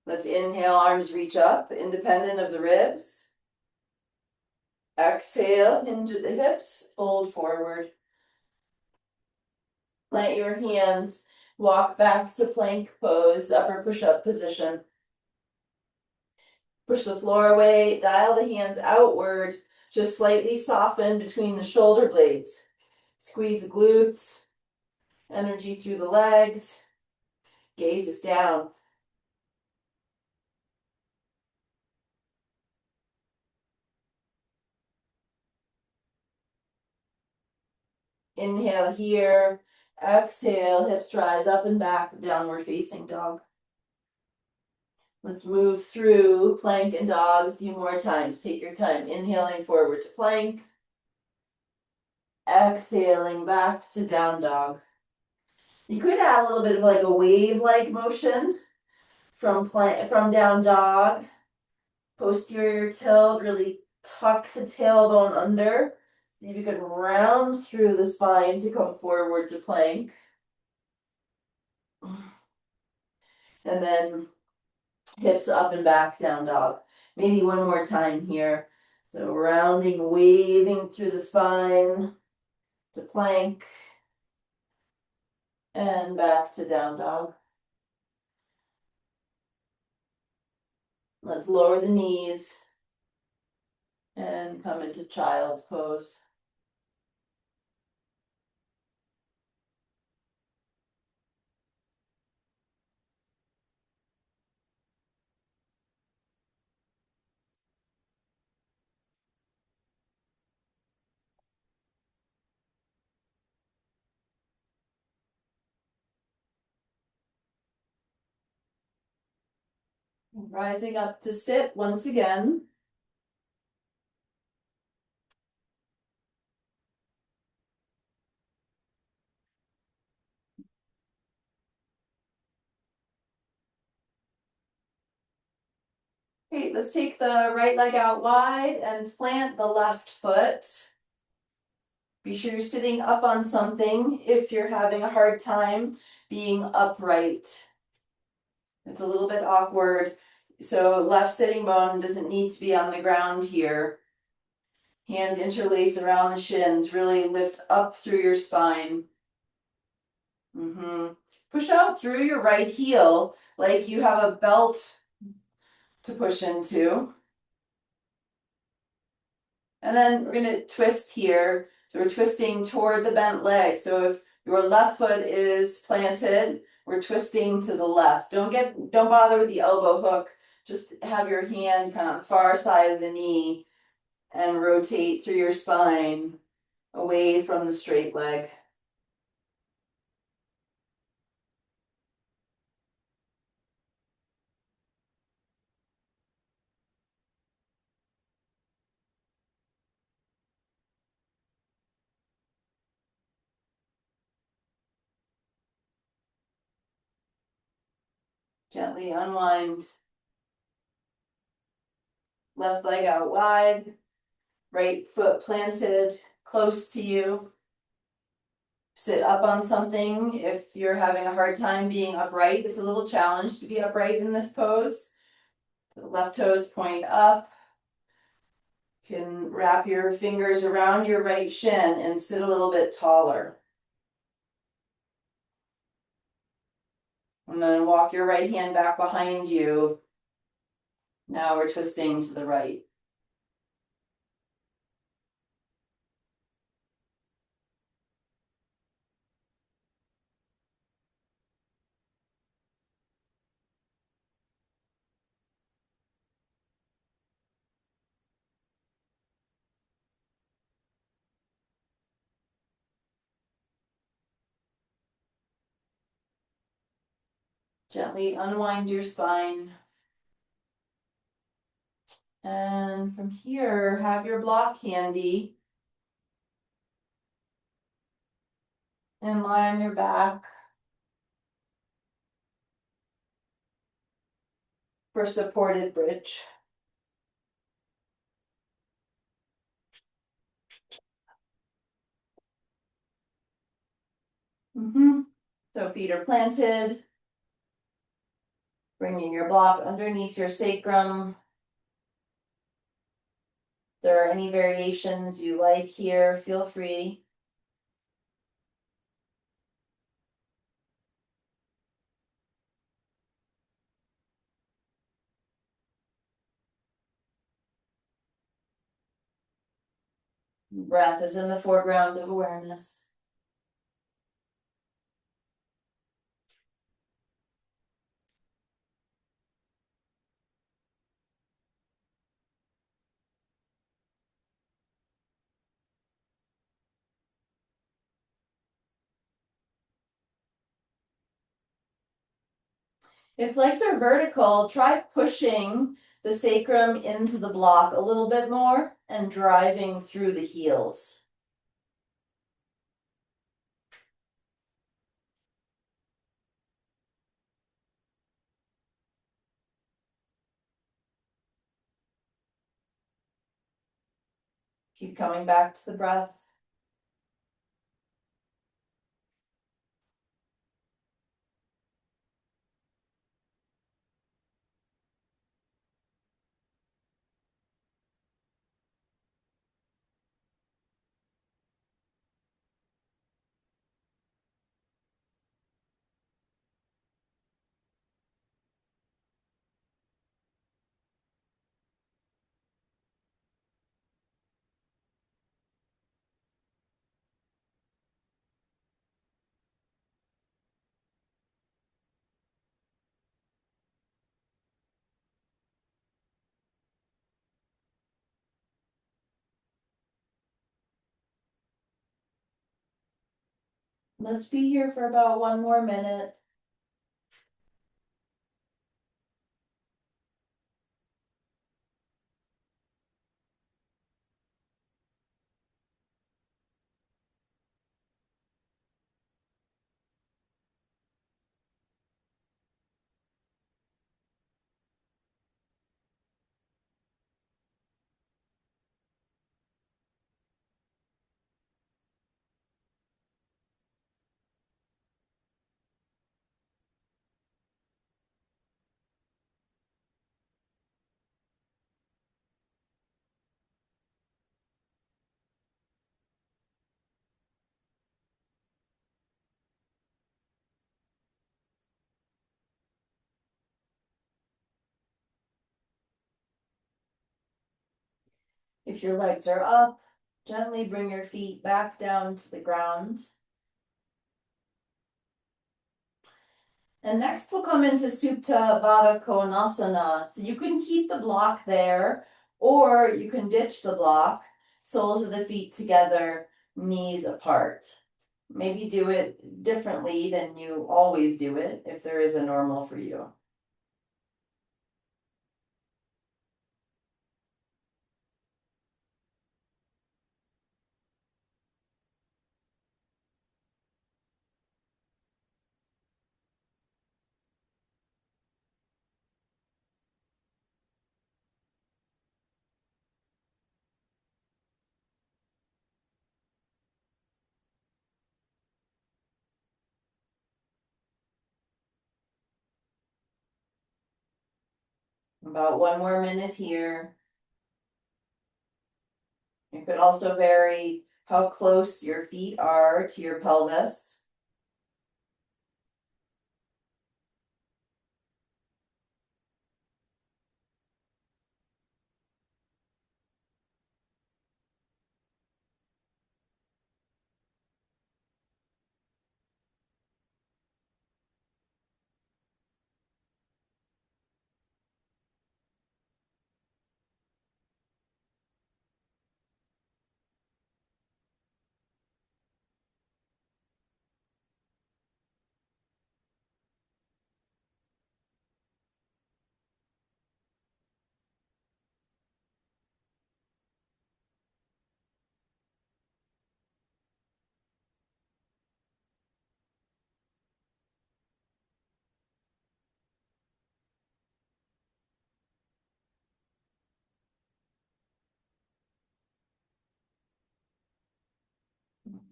Let's inhale, arms reach up, independent of the ribs. Exhale, hinge at the hips, fold forward. Plant your hands, walk back to plank pose, upper push-up position. Push the floor away, dial the hands outward, just slightly soften between the shoulder blades. Squeeze the glutes, energy through the legs, gaze is down. Inhale here, exhale, hips rise up and back, downward facing dog. Let's move through plank and dog a few more times. Take your time, inhaling forward to plank, exhaling back to down dog. You could add a little bit of like a wave-like motion from down dog. Posterior tilt, really tuck the tailbone under. See if you can round through the spine to come forward to plank. And then hips up and back, down dog. Maybe one more time here. So rounding, waving through the spine to plank. And back to down dog. Let's lower the knees and come into child's pose. Rising up to sit once again. Okay, let's take the right leg out wide and plant the left foot. Be sure you're sitting up on something if you're having a hard time being upright. It's a little bit awkward. So left sitting bone doesn't need to be on the ground here. Hands interlace around the shins, really lift up through your spine. Push out through your right heel like you have a belt to push into. And then we're gonna twist here. So we're twisting toward the bent leg. So if your left foot is planted, we're twisting to the left. Don't bother with the elbow hook. Just have your hand kind of on the far side of the knee and rotate through your spine away from the straight leg. Gently unwind. Left leg out wide, right foot planted close to you. Sit up on something if you're having a hard time being upright. It's a little challenge to be upright in this pose. The left toes point up. You can wrap your fingers around your right shin and sit a little bit taller. And then walk your right hand back behind you. Now we're twisting to the right. Gently unwind your spine. And from here, have your block handy. And lie on your back for supported bridge. So feet are planted, bringing your block underneath your sacrum. If there are any variations you like here, feel free. Breath is in the foreground of awareness. If legs are vertical, try pushing the sacrum into the block a little bit more and driving through the heels. Keep coming back to the breath. Let's be here for about 1 more minute. If your legs are up, gently bring your feet back down to the ground. And next we'll come into Supta Baddha Konasana. So you can keep the block there, or you can ditch the block, soles of the feet together, knees apart. Maybe do it differently than you always do it, if there is a normal for you. About one more minute here. You could also vary how close your feet are to your pelvis.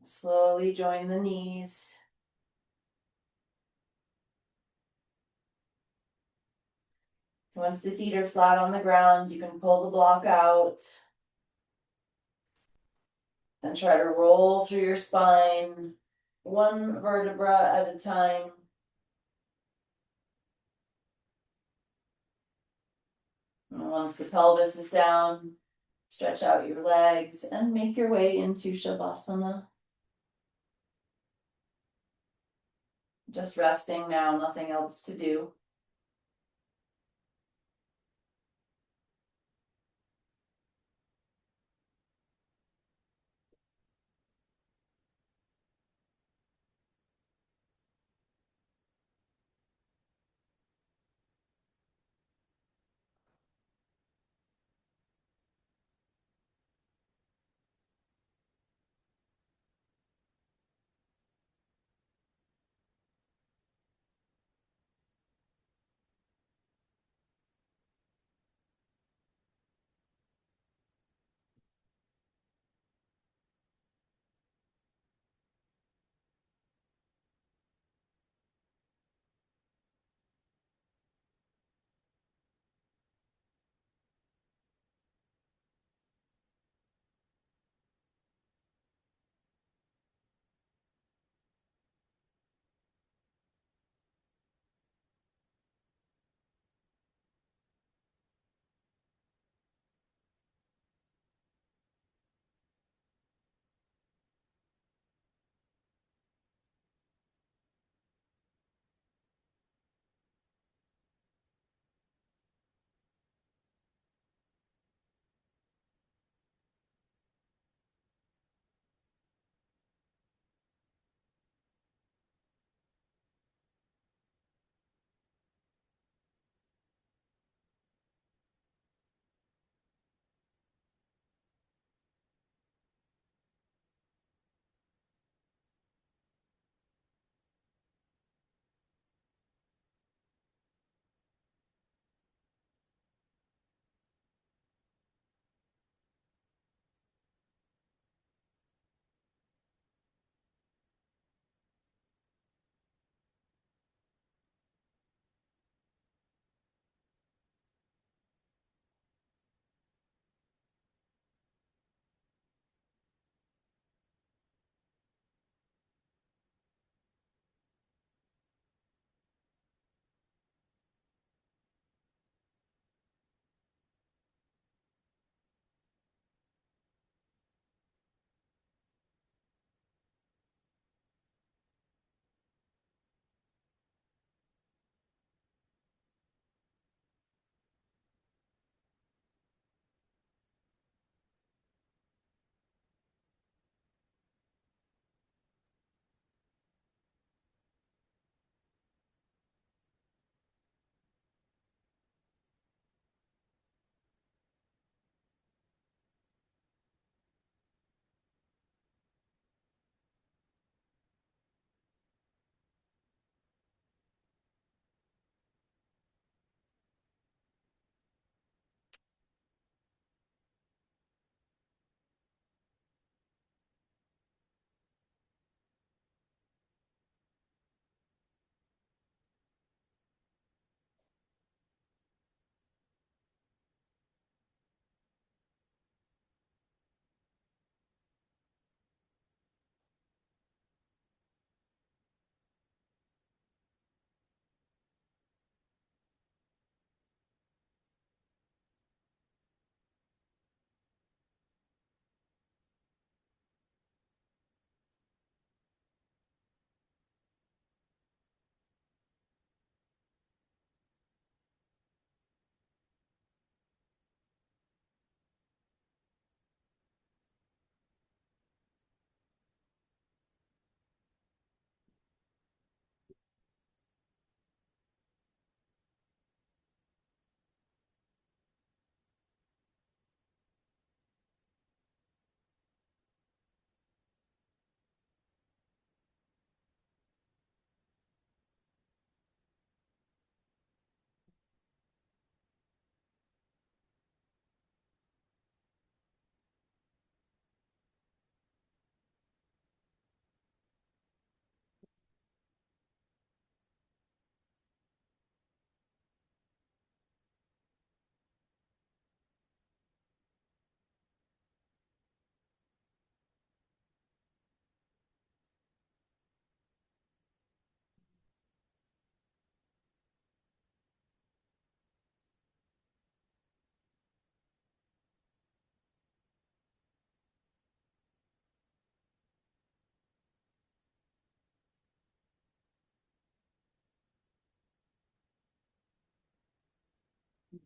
Slowly join the knees. Once the feet are flat on the ground, you can pull the block out. Then try to roll through your spine, one vertebra at a time. And once the pelvis is down, stretch out your legs and make your way into Shavasana. Just resting now, nothing else to do.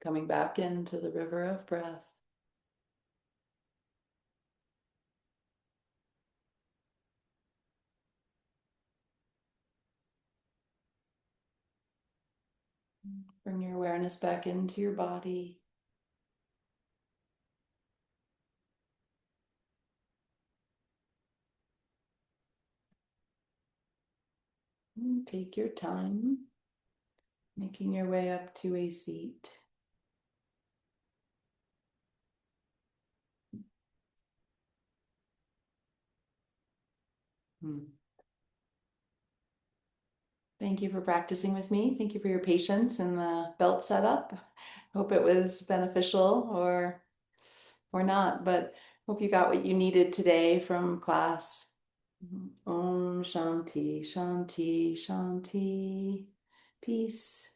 Coming back into the river of breath. Bring your awareness back into your body. And take your time, making your way up to a seat. Thank you for practicing with me. Thank you for your patience and the belt setup. Hope it was beneficial or not, but hope you got what you needed today from class. Om Shanti, Shanti, Shanti. Peace.